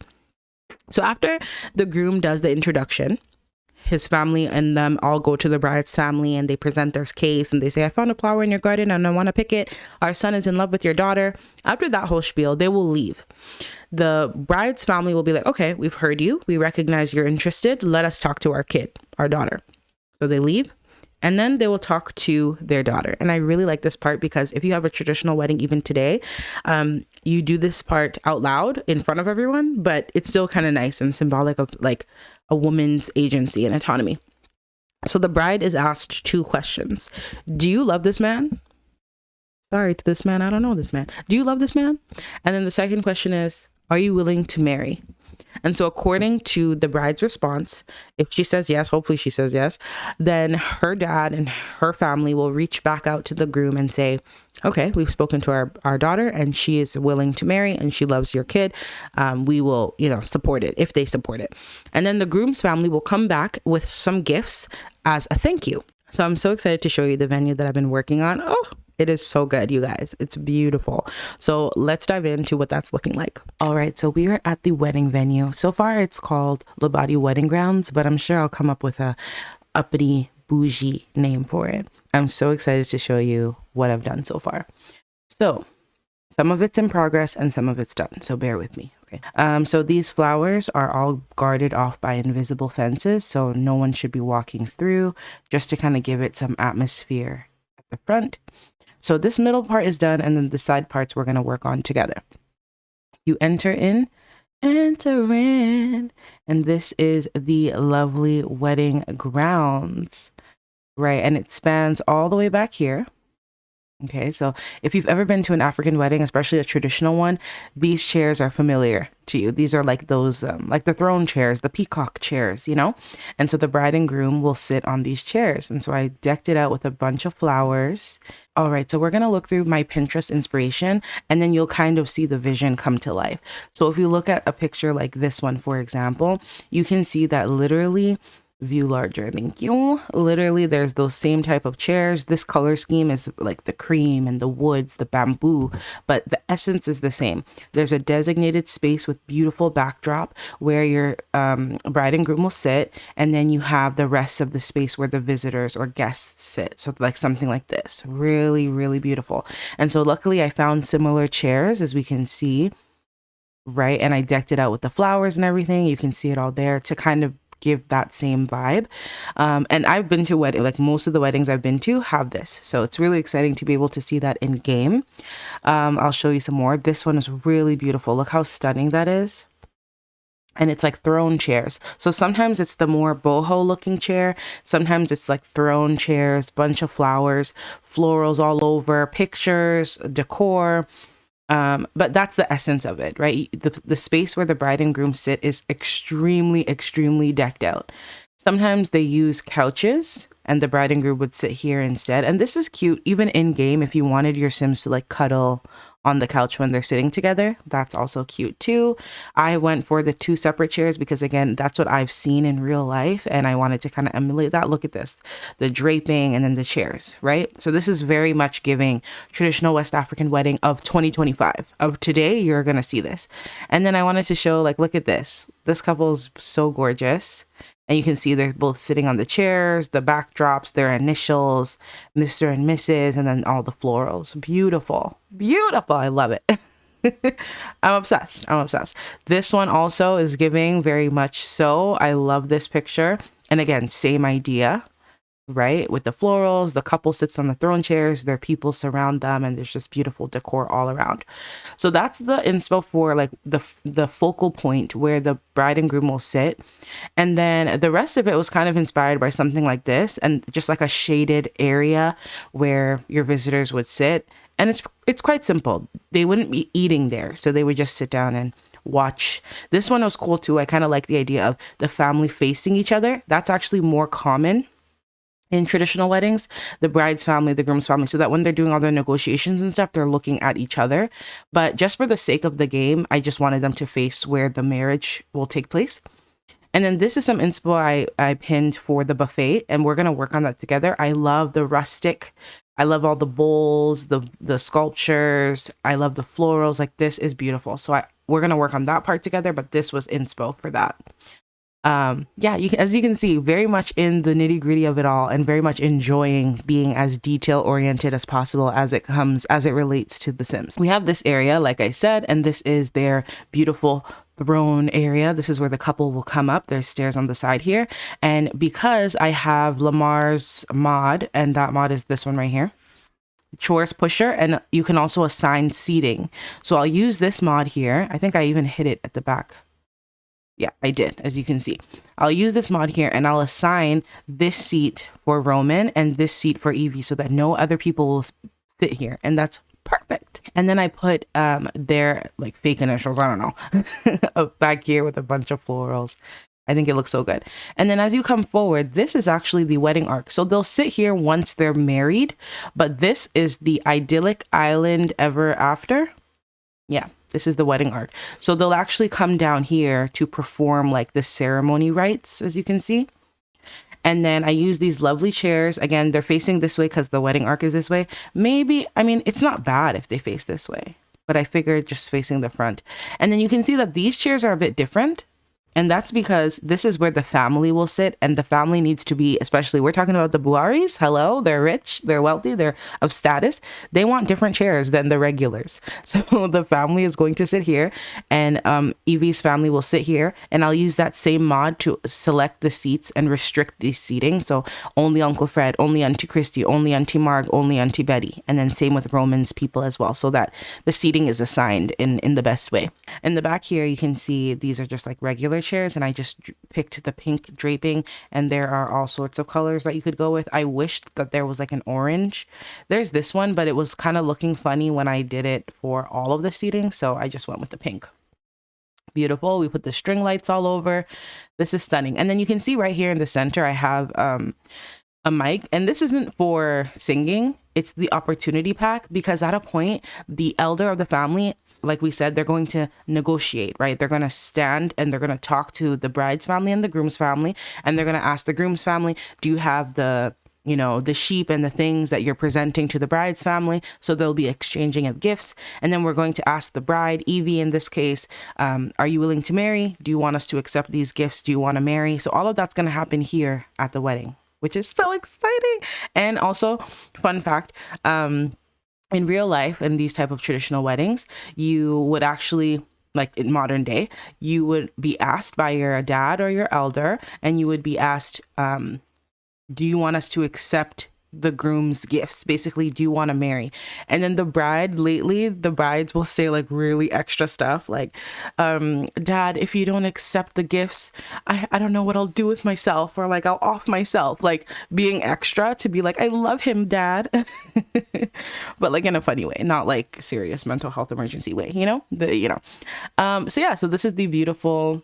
So after the groom does the introduction, his family and them all go to the bride's family and they present their case and they say, I found a flower in your garden and I want to pick it. Our son is in love with your daughter. After that whole spiel, they will leave. The bride's family will be like, okay, we've heard you. We recognize you're interested. Let us talk to our kid, our daughter. So they leave and then they will talk to their daughter. And I really like this part because if you have a traditional wedding, even today, you do this part out loud in front of everyone, but it's still kind of nice and symbolic of like a woman's agency and autonomy. So the bride is asked 2 questions. Do you love this man? Sorry to this man, I don't know this man. Do you love this man? And then the second question is, are you willing to marry? And so according to the bride's response, if she says yes, hopefully she says yes, then her dad and her family will reach back out to the groom and say, okay, we've spoken to our daughter and she is willing to marry and she loves your kid. We will, support it if they support it. And then the groom's family will come back with some gifts as a thank you. So I'm so excited to show you the venue that I've been working on. Oh, it is so good, you guys. It's beautiful. So let's dive into what that's looking like. All right, so we are at the wedding venue. So far, it's called Labati Wedding Grounds, but I'm sure I'll come up with a uppity, bougie name for it. I'm so excited to show you what I've done so far. So some of it's in progress and some of it's done. So bear with me. Okay. So these flowers are all guarded off by invisible fences. So no one should be walking through, just to kind of give it some atmosphere at the front. So this middle part is done, and then the side parts we're going to work on together. You enter in, and this is the lovely wedding grounds, right? And it spans all the way back here. Okay, so if you've ever been to an African wedding, especially a traditional one, these chairs are familiar to you. These are like those, like the throne chairs, the peacock chairs, And so the bride and groom will sit on these chairs. And so I decked it out with a bunch of flowers. All right, so we're going to look through my Pinterest inspiration, and then you'll kind of see the vision come to life. So if you look at a picture like this one, for example, you can see that literally, view larger, thank you. Literally, there's those same type of chairs. This color scheme is like the cream and the woods, the bamboo, but the essence is the same. There's a designated space with beautiful backdrop where your bride and groom will sit, and then you have the rest of the space where the visitors or guests sit. So like something like this, really, really beautiful. And so luckily I found similar chairs, as we can see, right? And I decked it out with the flowers and everything. You can see it all there to kind of give that same vibe. And I've been to like most of the weddings I've been to have this. So it's really exciting to be able to see that in game. I'll show you some more. This one is really beautiful. Look how stunning that is. And it's like throne chairs. So sometimes it's the more boho looking chair. Sometimes it's like throne chairs, bunch of flowers, florals all over, pictures, decor. But that's the essence of it, right? The space where the bride and groom sit is extremely, extremely decked out. Sometimes they use couches and the bride and groom would sit here instead. And this is cute, even in game, if you wanted your Sims to like cuddle on the couch when they're sitting together, that's also cute too. I went for the 2 separate chairs because again, that's what I've seen in real life. And I wanted to kind of emulate that. Look at this, the draping and then the chairs, right? So this is very much giving traditional West African wedding of 2025. Of today, you're going to see this. And then I wanted to show like, look at this. This couple is so gorgeous. And you can see they're both sitting on the chairs, the backdrops, their initials, Mr. and Mrs., and then all the florals. Beautiful. Beautiful. I love it. I'm obsessed. This one also is giving very much so. I love this picture. And again, same idea, right? With the florals, the couple sits on the throne chairs, their people surround them, and there's just beautiful decor all around. So that's the inspo for like the focal point where the bride and groom will sit. And then the rest of it was kind of inspired by something like this, and just like a shaded area where your visitors would sit. And it's quite simple. They wouldn't be eating there, so they would just sit down and watch. This one was cool too. I kind of like the idea of the family facing each other. That's actually more common in traditional weddings, the bride's family, the groom's family, so that when they're doing all their negotiations and stuff, they're looking at each other. But just for the sake of the game, I just wanted them to face where the marriage will take place. And then this is some inspo I pinned for the buffet, and we're going to work on that together. I love the rustic. I love all the bowls, the sculptures. I love the florals. Like, this is beautiful. So we're going to work on that part together, but this was inspo for that. Yeah, as you can see, very much in the nitty gritty of it all, and very much enjoying being as detail oriented as possible as it relates to The Sims. We have this area, like I said, and this is their beautiful throne area. This is where the couple will come up. There's stairs on the side here. And because I have Lamar's mod, and that mod is this one right here, chores pusher, and you can also assign seating. So I'll use this mod here. I think I even hit it at the back. Yeah, I did, as you can see. I'll use this mod here, and I'll assign this seat for Roman and this seat for Evie so that no other people will sit here. And that's perfect. And then I put their like fake initials, I don't know, back here with a bunch of florals. I think it looks so good. And then as you come forward, this is actually the wedding arc. So they'll sit here once they're married, but this is the idyllic island ever after. Yeah. This is the wedding arc. So they'll actually come down here to perform like the ceremony rites, as you can see. And then I use these lovely chairs. Again, they're facing this way because the wedding arc is this way. Maybe, I mean, it's not bad if they face this way, but I figured just facing the front. And then you can see that these chairs are a bit different. And that's because this is where the family will sit, and the family needs to be, especially we're talking about the Buaris. Hello, they're rich, they're wealthy, they're of status. They want different chairs than the regulars. So the family is going to sit here, and Evie's family will sit here, and I'll use that same mod to select the seats and restrict the seating. So only Uncle Fred, only Auntie Christy, only Auntie Marg, only Auntie Betty. And then same with Roman's people as well, so that the seating is assigned in the best way. In the back here, you can see these are just like regular chairs, and I just picked the pink draping, and there are all sorts of colors that you could go with. I wished that there was like an orange. There's this one, but it was kind of looking funny when I did it for all of the seating, so I just went with the pink. Beautiful. We put the string lights all over. This is stunning. And then you can see right here in the center I have a mic, and this isn't for singing, it's the opportunity pack, because at a point the elder of the family, like we said, they're going to negotiate, right? They're going to stand and they're going to talk to the bride's family and the groom's family, and they're going to ask the groom's family, do you have the sheep and the things that you're presenting to the bride's family? So they'll be exchanging of gifts. And then we're going to ask the bride, Evie in this case, are you willing to marry? Do you want us to accept these gifts? Do you want to marry? So all of that's going to happen here at the wedding, which is so exciting. And also, fun fact, in real life, in these type of traditional weddings, you would actually, like in modern day, you would be asked by your dad or your elder, and you would be asked, do you want us to accept the groom's gifts? Basically, do you want to marry? And then the brides will say like really extra stuff like, Dad, if you don't accept the gifts, I don't know what I'll do with myself, or like I'll off myself, like being extra to be like, I love him, Dad. But like in a funny way, not like serious mental health emergency way, so yeah, so this is the beautiful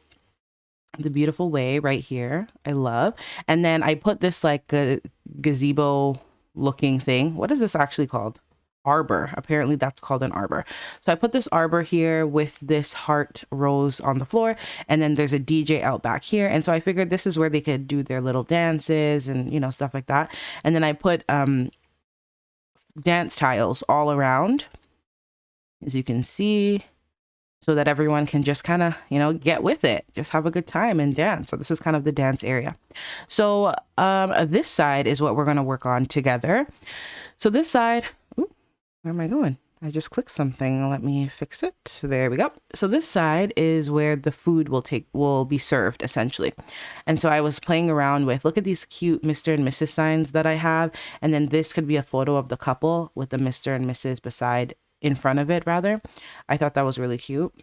way right here. I love. And then I put this like a gazebo looking thing. What is this actually called? Arbor. Apparently that's called an arbor. So I put this arbor here with this heart rose on the floor, and then there's a DJ out back here. And so I figured this is where they could do their little dances and stuff like that. And then I put dance tiles all around, as you can see, so that everyone can just kind of, get with it, just have a good time and dance. So this is kind of the dance area. So this side is what we're going to work on together. So this side, ooh, where am I going? I just clicked something. Let me fix it. So there we go. So this side is where the food will be served essentially. And so I was playing around with, look at these cute Mr. and Mrs. signs that I have. And then this could be a photo of the couple with the Mr. and Mrs. in front of it rather. I thought that was really cute.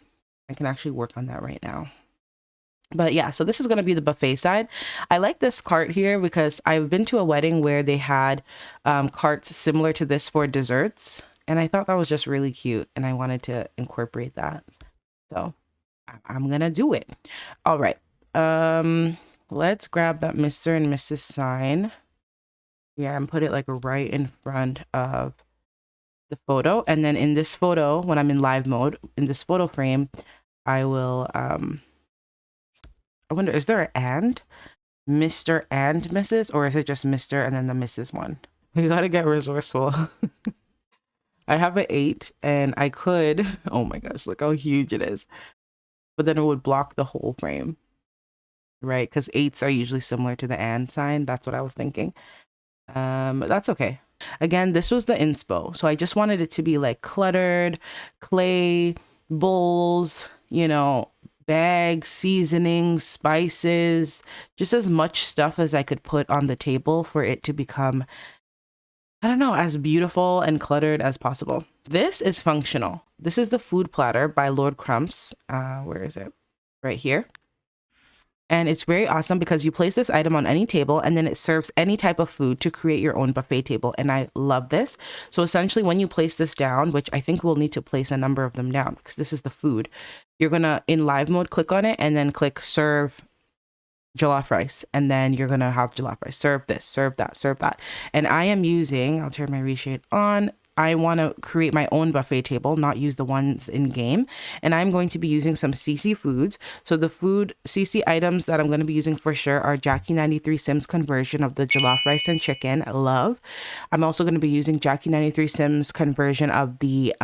I can actually work on that right now. But yeah, so this is going to be the buffet side. I like this cart here because I've been to a wedding where they had carts similar to this for desserts. And I thought that was just really cute. And I wanted to incorporate that. So I'm gonna do it. All right. Let's grab that Mr. and Mrs. sign. Yeah, and put it like right in front of the photo. And then in this photo, when I'm in live mode, in this photo frame, I will I wonder, is there an and? Mr. and Mrs. or is it just Mr. and then the Mrs. one? We gotta get resourceful. I have an 8 and I could, oh my gosh, look how huge it is. But then it would block the whole frame, right? Because 8s are usually similar to the and sign. That's what I was thinking. That's okay. Again, this was the inspo. So I just wanted it to be like cluttered, clay, bowls, you know, bags, seasonings, spices, just as much stuff as I could put on the table for it to become, I don't know, as beautiful and cluttered as possible. This is functional. This is the food platter by Lord Crumps. Where is it? Right here. And it's very awesome because you place this item on any table and then it serves any type of food to create your own buffet table. And I love this. So essentially when you place this down, which I think we'll need to place a number of them down because this is the food, you're going to, in live mode, click on it and then click serve jollof rice. And then you're going to have jollof rice. Serve this, serve that, serve that. And I am using, I'll turn my reshade on. I want to create my own buffet table, not use the ones in game. And I'm going to be using some CC foods. So the food CC items that I'm going to be using for sure are Jackie 93 Sims conversion of the jollof rice and chicken. I love. I'm also going to be using Jackie 93 Sims conversion of the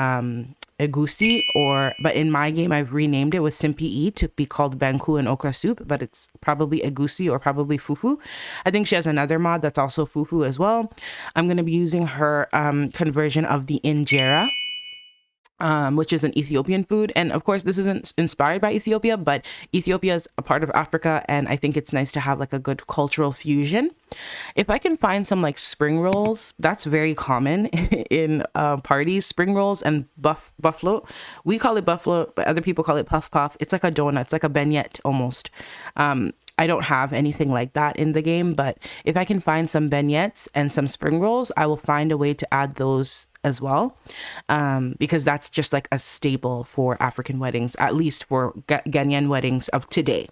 egusi, but in my game I've renamed it with Simpi to be called banku and okra soup, but it's probably egusi or probably fufu. I think she has another mod that's also fufu as well. I'm going to be using her conversion of the injera, which is an Ethiopian food. And of course, this isn't inspired by Ethiopia, but Ethiopia is a part of Africa. And I think it's nice to have like a good cultural fusion. If I can find some like spring rolls, that's very common in parties, spring rolls and buffalo. We call it buffalo, but other people call it puff puff. It's like a donut. It's like a beignet almost. I don't have anything like that in the game, but if I can find some beignets and some spring rolls, I will find a way to add those as well, because that's just like a staple for African weddings, at least for Ghanaian weddings of today.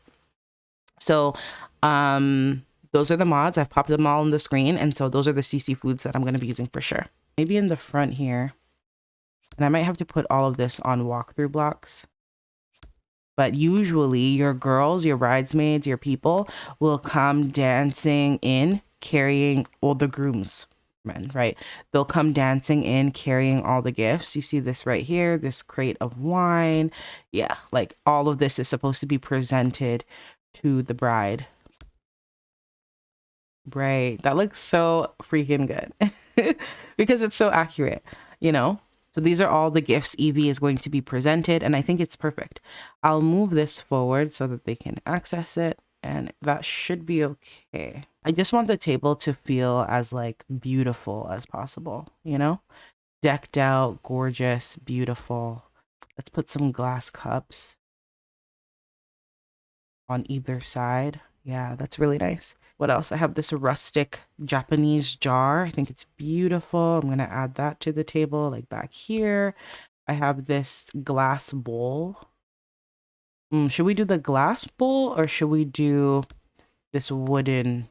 So those are the mods. I've popped them all on the screen, and so those are the CC foods that I'm going to be using for sure. Maybe in the front here, and I might have to put all of this on walkthrough blocks. But usually your girls, your bridesmaids, your people will come dancing in carrying all the groomsmen, right? They'll come dancing in carrying all the gifts. You see this right here, this crate of wine. Yeah, like all of this is supposed to be presented to the bride. Right. That looks so freaking good because it's so accurate, you know? So these are all the gifts Evie is going to be presented, and I think it's perfect. I'll move this forward so that they can access it, and that should be okay. I just want the table to feel as like beautiful as possible, you know? Decked out, gorgeous, beautiful. Let's put some glass cups on either side. Yeah, that's really nice. What else? I have this rustic Japanese jar. I think it's beautiful. I'm going to add that to the table, like back here. I have this glass bowl. Should we do the glass bowl or should we do this wooden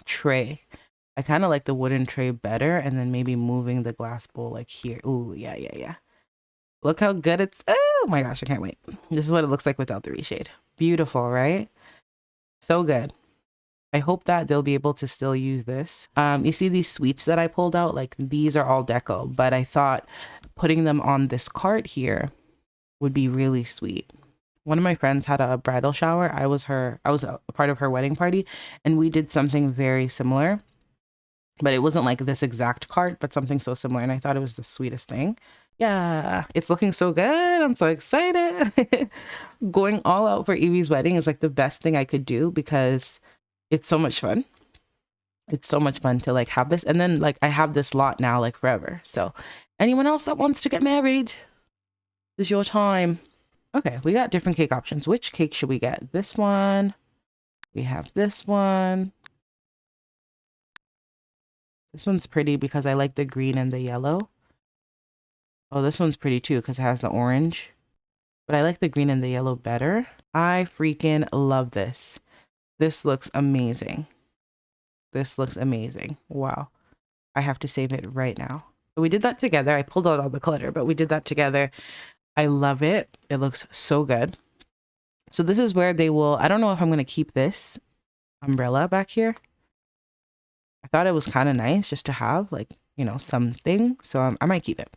tray? I kind of like the wooden tray better, and then maybe moving the glass bowl like here. Ooh, yeah, yeah, yeah. Look how good it's... Oh my gosh, I can't wait. This is what it looks like without the reshade. Beautiful, right? So good. I hope that they'll be able to still use this. You see these sweets that I pulled out? Like these are all deco, but I thought putting them on this cart here would be really sweet. One of my friends had a bridal shower. I was a part of her wedding party, and we did something very similar, but it wasn't like this exact cart, but something so similar. And I thought it was the sweetest thing. Yeah, it's looking so good. I'm so excited. Going all out for Evie's wedding is like the best thing I could do because it's so much fun. It's so much fun to like have this, and then like I have this lot now like forever. So anyone else that wants to get married, this is your time. Okay, we got different cake options. Which cake should we get? This one. We have this one. This one's pretty because I like the green and the yellow. Oh, this one's pretty too because it has the orange. but I like the green and the yellow better. I freaking love this. This looks amazing. This looks amazing. Wow. I have to save it right now. So we did that together. I pulled out all the clutter, but we did that together. I love it. It looks so good. So this is where they will, I don't know if I'm going to keep this umbrella back here. I thought it was kind of nice just to have like, you know, something. So I might keep it.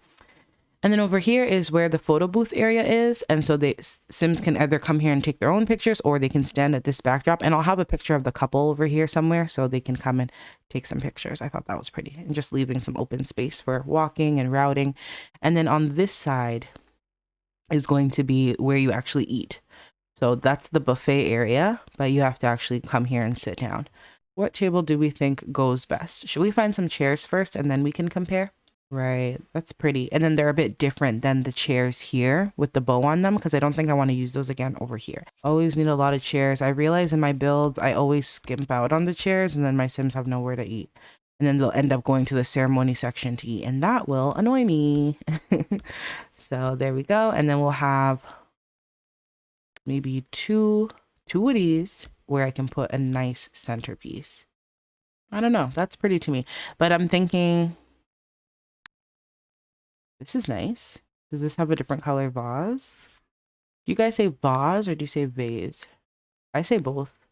And then over here is where the photo booth area is. And so the Sims can either come here and take their own pictures, or they can stand at this backdrop. And I'll have a picture of the couple over here somewhere so they can come and take some pictures. I thought that was pretty. And just leaving some open space for walking and routing. And then on this side is going to be where you actually eat. So that's the buffet area, but you have to actually come here and sit down. What table do we think goes best? Should we find some chairs first and then we can compare? Right, that's pretty. And then they're a bit different than the chairs here with the bow on them, because I don't think I want to use those again over here. Always need a lot of chairs. I realize in my builds, I always skimp out on the chairs and then my Sims have nowhere to eat. And then they'll end up going to the ceremony section to eat, and that will annoy me. So there we go. And then we'll have maybe two of these where I can put a nice centerpiece. I don't know. That's pretty to me. But I'm thinking... this is nice. Does this have a different color vase? Do you guys say vase or do you say vase? I say both.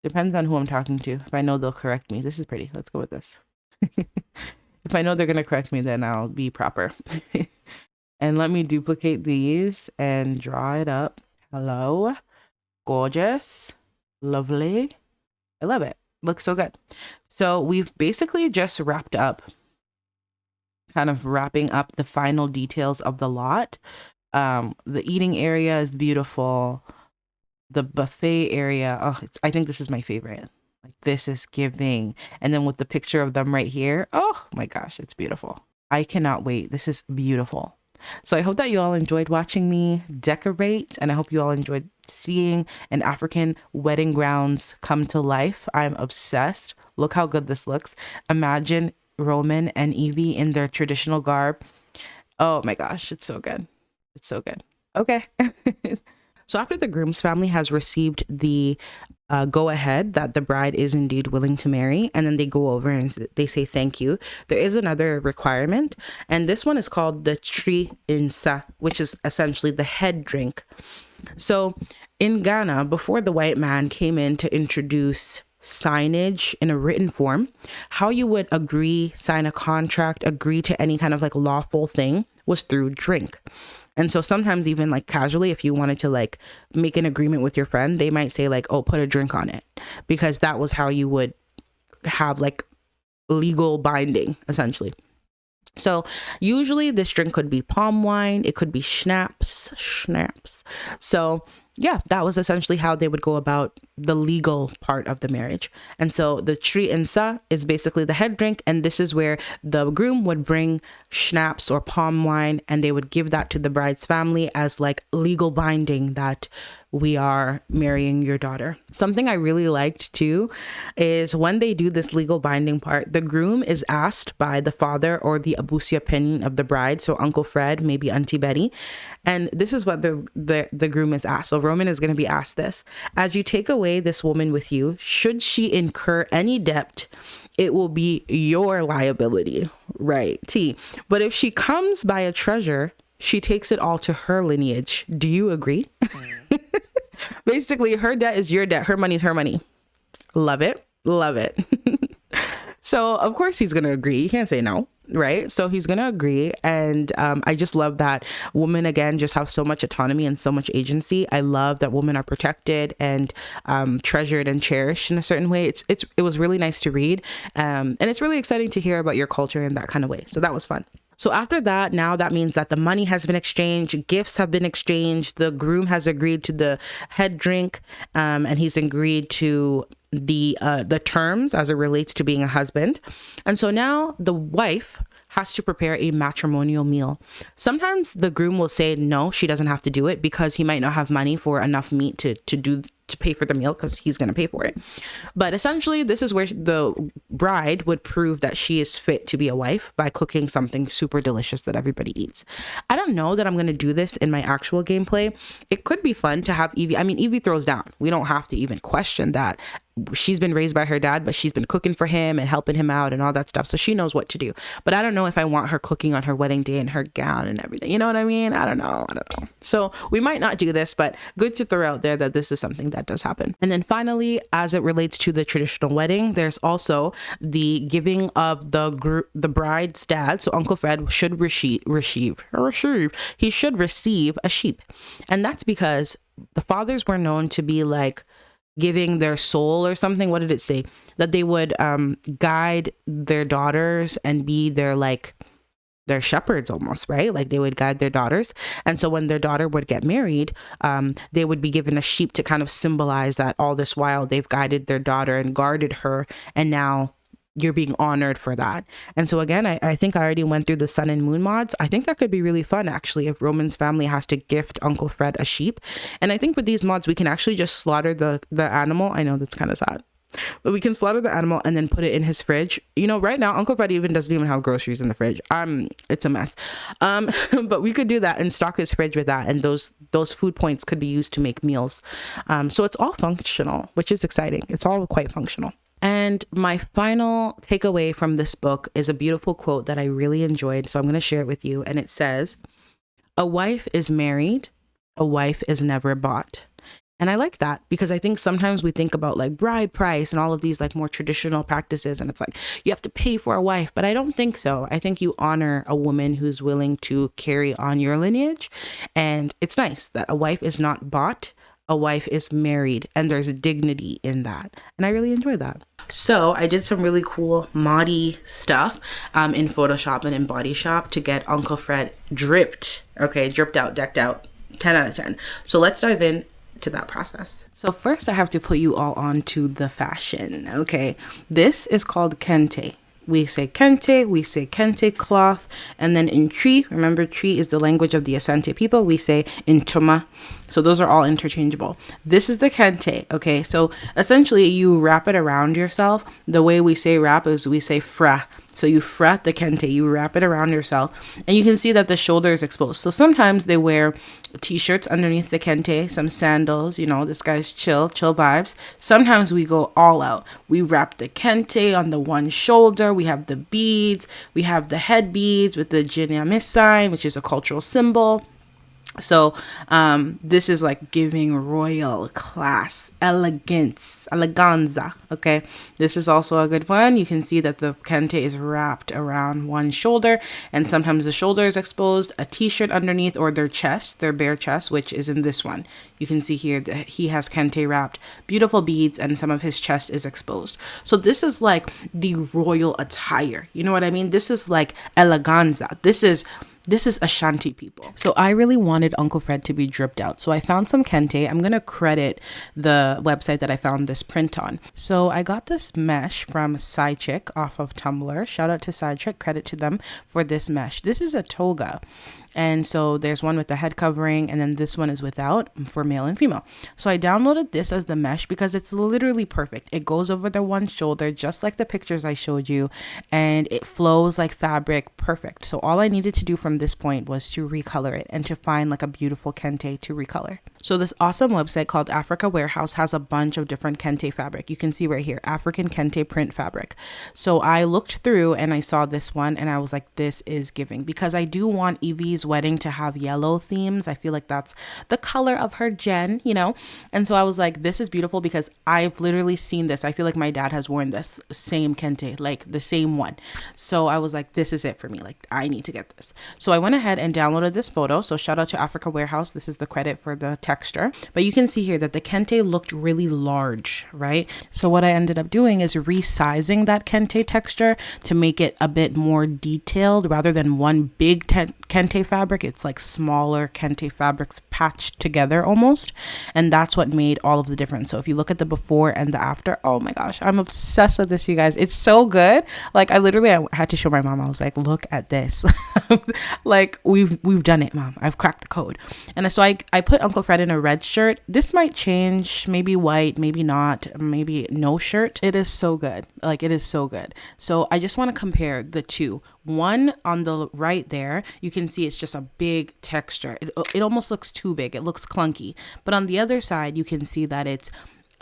Depends on who I'm talking to. If I know they'll correct me. This is pretty. Let's go with this. If I know they're going to correct me, then I'll be proper. And let me duplicate these and draw it up. Hello. Gorgeous. Lovely. I love it. Looks so good. So we've basically just wrapped up, kind of wrapping up the final details of the lot. The eating area is beautiful. The buffet area, I think this is my favorite. Like, this is giving. And then with the picture of them right here, oh my gosh, it's beautiful. I cannot wait. This is beautiful. So I hope that you all enjoyed watching me decorate, and I hope you all enjoyed seeing an African wedding grounds come to life. I'm obsessed. Look how good this looks. Imagine Roman and Evie in their traditional garb. Oh my gosh, it's so good. It's so good. Okay. So after the groom's family has received the go ahead that the bride is indeed willing to marry, and then they go over and they say thank you, there is another requirement, and this one is called the tri insa, which is essentially the head drink. So in Ghana, before the white man came in to introduce signage in a written form, how you would agree, sign a contract, agree to any kind of like lawful thing was through drink. And so sometimes even like casually, if you wanted to like make an agreement with your friend, they might say like, oh, put a drink on it, because that was how you would have like legal binding essentially. So usually this drink could be palm wine. It could be schnapps. So yeah, that was essentially how they would go about the legal part of the marriage. And so the tri insa is basically the head drink. And this is where the groom would bring schnapps or palm wine, and they would give that to the bride's family as like legal binding that we are marrying your daughter. Something I really liked too is when they do this legal binding part, the groom is asked by the father or the abusia opinion of the bride, so Uncle Fred, maybe Auntie Betty, and this is what the groom is asked. So Roman is going to be asked this: as you take away this woman with you, should she incur any debt, it will be your liability, right? T. But if she comes by a treasure, she takes it all to her lineage. Do you agree? Basically, her debt is your debt. Her money is her money. Love it. Love it. So, of course, he's going to agree. You can't say no, right? So he's going to agree. And I just love that women, again, just have so much autonomy and so much agency. I love that women are protected and treasured and cherished in a certain way. It was really nice to read. And it's really exciting to hear about your culture in that kind of way. So that was fun. So after that, now that means that the money has been exchanged, gifts have been exchanged, the groom has agreed to the head drink, and he's agreed to the terms as it relates to being a husband. And so now the wife has to prepare a matrimonial meal. Sometimes the groom will say no, she doesn't have to do it, because he might not have money for enough meat to to pay for the meal because he's going to pay for it. But essentially, this is where the bride would prove that she is fit to be a wife by cooking something super delicious that everybody eats. I don't know that I'm going to do this in my actual gameplay. It could be fun to have Evie. I mean, Evie throws down. We don't have to even question that. She's been raised by her dad, but she's been cooking for him and helping him out and all that stuff. So she knows what to do. But I don't know if I want her cooking on her wedding day in her gown and everything. You know what I mean? I don't know. So we might not do this, but good to throw out there that this is something that does happen. And then finally, as it relates to the traditional wedding, there's also the giving of the bride's dad. So Uncle Fred should receive a sheep. And that's because the fathers were known to be like giving their soul or something. What did it say? That they would guide their daughters and be their shepherds almost, right? Like they would guide their daughters. And so when their daughter would get married, they would be given a sheep to kind of symbolize that all this while they've guided their daughter and guarded her, and now you're being honored for that. And so again, I think I already went through the sun and moon mods. I think that could be really fun actually if Roman's family has to gift Uncle Fred a sheep. And I think with these mods we can actually just slaughter the animal. I know that's kind of sad, but we can slaughter the animal and then put it in his fridge. You know, right now Uncle Fred doesn't even have groceries in the fridge. It's a mess. But we could do that and stock his fridge with that, and those food points could be used to make meals. So it's all functional, which is exciting. It's all quite functional. And my final takeaway from this book is a beautiful quote that I really enjoyed. So I'm going to share it with you. And it says, "A wife is married. A wife is never bought." And I like that because I think sometimes we think about like bride price and all of these like more traditional practices. And it's like, you have to pay for a wife. But I don't think so. I think you honor a woman who's willing to carry on your lineage. And it's nice that a wife is not bought. A wife is married, and there's dignity in that. And I really enjoy that. So I did some really cool moddy stuff in Photoshop and in Body Shop to get Uncle Fred dripped. Okay, dripped out, decked out, 10 out of 10. So let's dive in to that process. So first I have to put you all on to the fashion. Okay, this is called kente. We say kente cloth. And then in Tree, remember Tree is the language of the Asante people, we say intuma. So those are all interchangeable. This is the kente. Okay, so essentially you wrap it around yourself. The way we say wrap is we say fra. So you fret the kente, you wrap it around yourself, and you can see that the shoulder is exposed. So sometimes they wear t-shirts underneath the kente, some sandals, you know, this guy's chill vibes. Sometimes we go all out. We wrap the kente on the one shoulder. We have the beads. We have the head beads with the Jinyamis sign, which is a cultural symbol. So this is like giving royal class, elegance, eleganza. Okay, this is also a good one. You can see that the kente is wrapped around one shoulder, and sometimes the shoulder is exposed, a t-shirt underneath, or their chest, their bare chest, which is in this one. You can see here that he has kente wrapped, beautiful beads, and some of his chest is exposed. So this is like the royal attire. You know what I mean? This is like eleganza. This is Ashanti people. So I really wanted Uncle Fred to be dripped out. So I found some kente. I'm going to credit the website that I found this print on. So I got this mesh from Sidechick off of Tumblr. Shout out to Sidechick. Credit to them for this mesh. This is a toga. And so there's one with the head covering, and then this one is without for male and female. So I downloaded this as the mesh because it's literally perfect. It goes over the one shoulder, just like the pictures I showed you, and it flows like fabric. Perfect. So all I needed to do from this point was to recolor it and to find like a beautiful kente to recolor. So this awesome website called Africa Warehouse has a bunch of different kente fabric. You can see right here, African kente print fabric. So I looked through and I saw this one and I was like, this is giving, because I do want Evie's wedding to have yellow themes. I feel like that's the color of her gen, you know? And so I was like, this is beautiful because I've literally seen this. I feel like my dad has worn this same kente, like the same one. So I was like, this is it for me. Like, I need to get this. So I went ahead and downloaded this photo. So shout out to Africa Warehouse. This is the credit for the texture. But you can see here that the kente looked really large, right? So what I ended up doing is resizing that kente texture to make it a bit more detailed rather than one big kente fabric. It's like smaller kente fabrics patched together almost, and that's what made all of the difference. So if you look at the before and the after, oh my gosh, I'm obsessed with this, you guys. It's so good. Like I had to show my mom. I was like, look at this. Like we've done it, mom. I've cracked the code. And so I put Uncle Fred that in a red shirt. This might change, maybe white, maybe not, maybe no shirt. It is so good. Like, it is so good. So I just want to compare the two. One on the right there, you can see it's just a big texture. It almost looks too big. It looks clunky. But on the other side, you can see that it's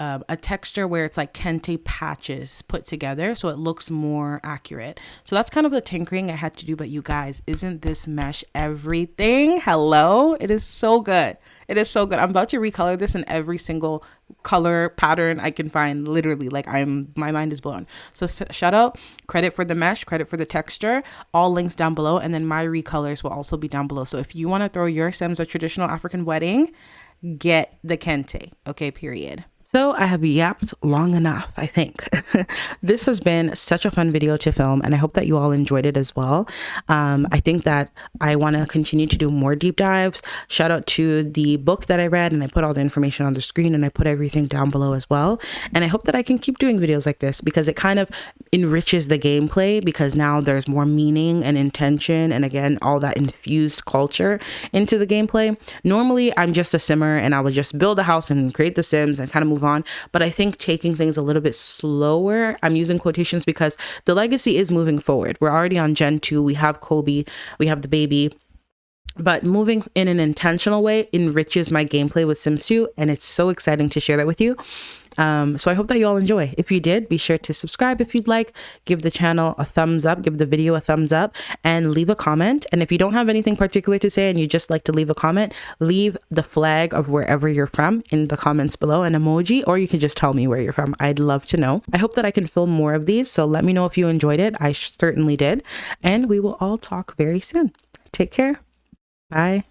a texture where it's like kente patches put together, so it looks more accurate. So that's kind of the tinkering I had to do. But you guys, isn't this mesh everything? Hello, it is so good. It is so good. I'm about to recolor this in every single color pattern I can find. Literally, like, my mind is blown. So shout out, credit for the mesh, credit for the texture, all links down below, and then my recolors will also be down below. So if you want to throw your Sims a traditional African wedding, get the kente. Okay, period. So I have yapped long enough, I think. This has been such a fun video to film, and I hope that you all enjoyed it as well. I think that I want to continue to do more deep dives. Shout out to the book that I read, and I put all the information on the screen, and I put everything down below as well. And I hope that I can keep doing videos like this, because it kind of enriches the gameplay, because now there's more meaning and intention, and again, all that infused culture into the gameplay. Normally, I'm just a simmer, and I would just build a house and create the Sims and kind of move on. But I think taking things a little bit slower, I'm using quotations because the legacy is moving forward. We're already on Gen 2. We have Kobe, we have the baby. But moving in an intentional way enriches my gameplay with Sims 2, and it's so exciting to share that with you. So I hope that you all enjoy. If you did, be sure to subscribe if you'd like, give the channel a thumbs up, give the video a thumbs up, and leave a comment. And if you don't have anything particular to say and you just like to leave a comment, leave the flag of wherever you're from in the comments below, an emoji, or you can just tell me where you're from. I'd love to know. I hope that I can film more of these, so let me know if you enjoyed it. I certainly did. And we will all talk very soon. Take care. Bye.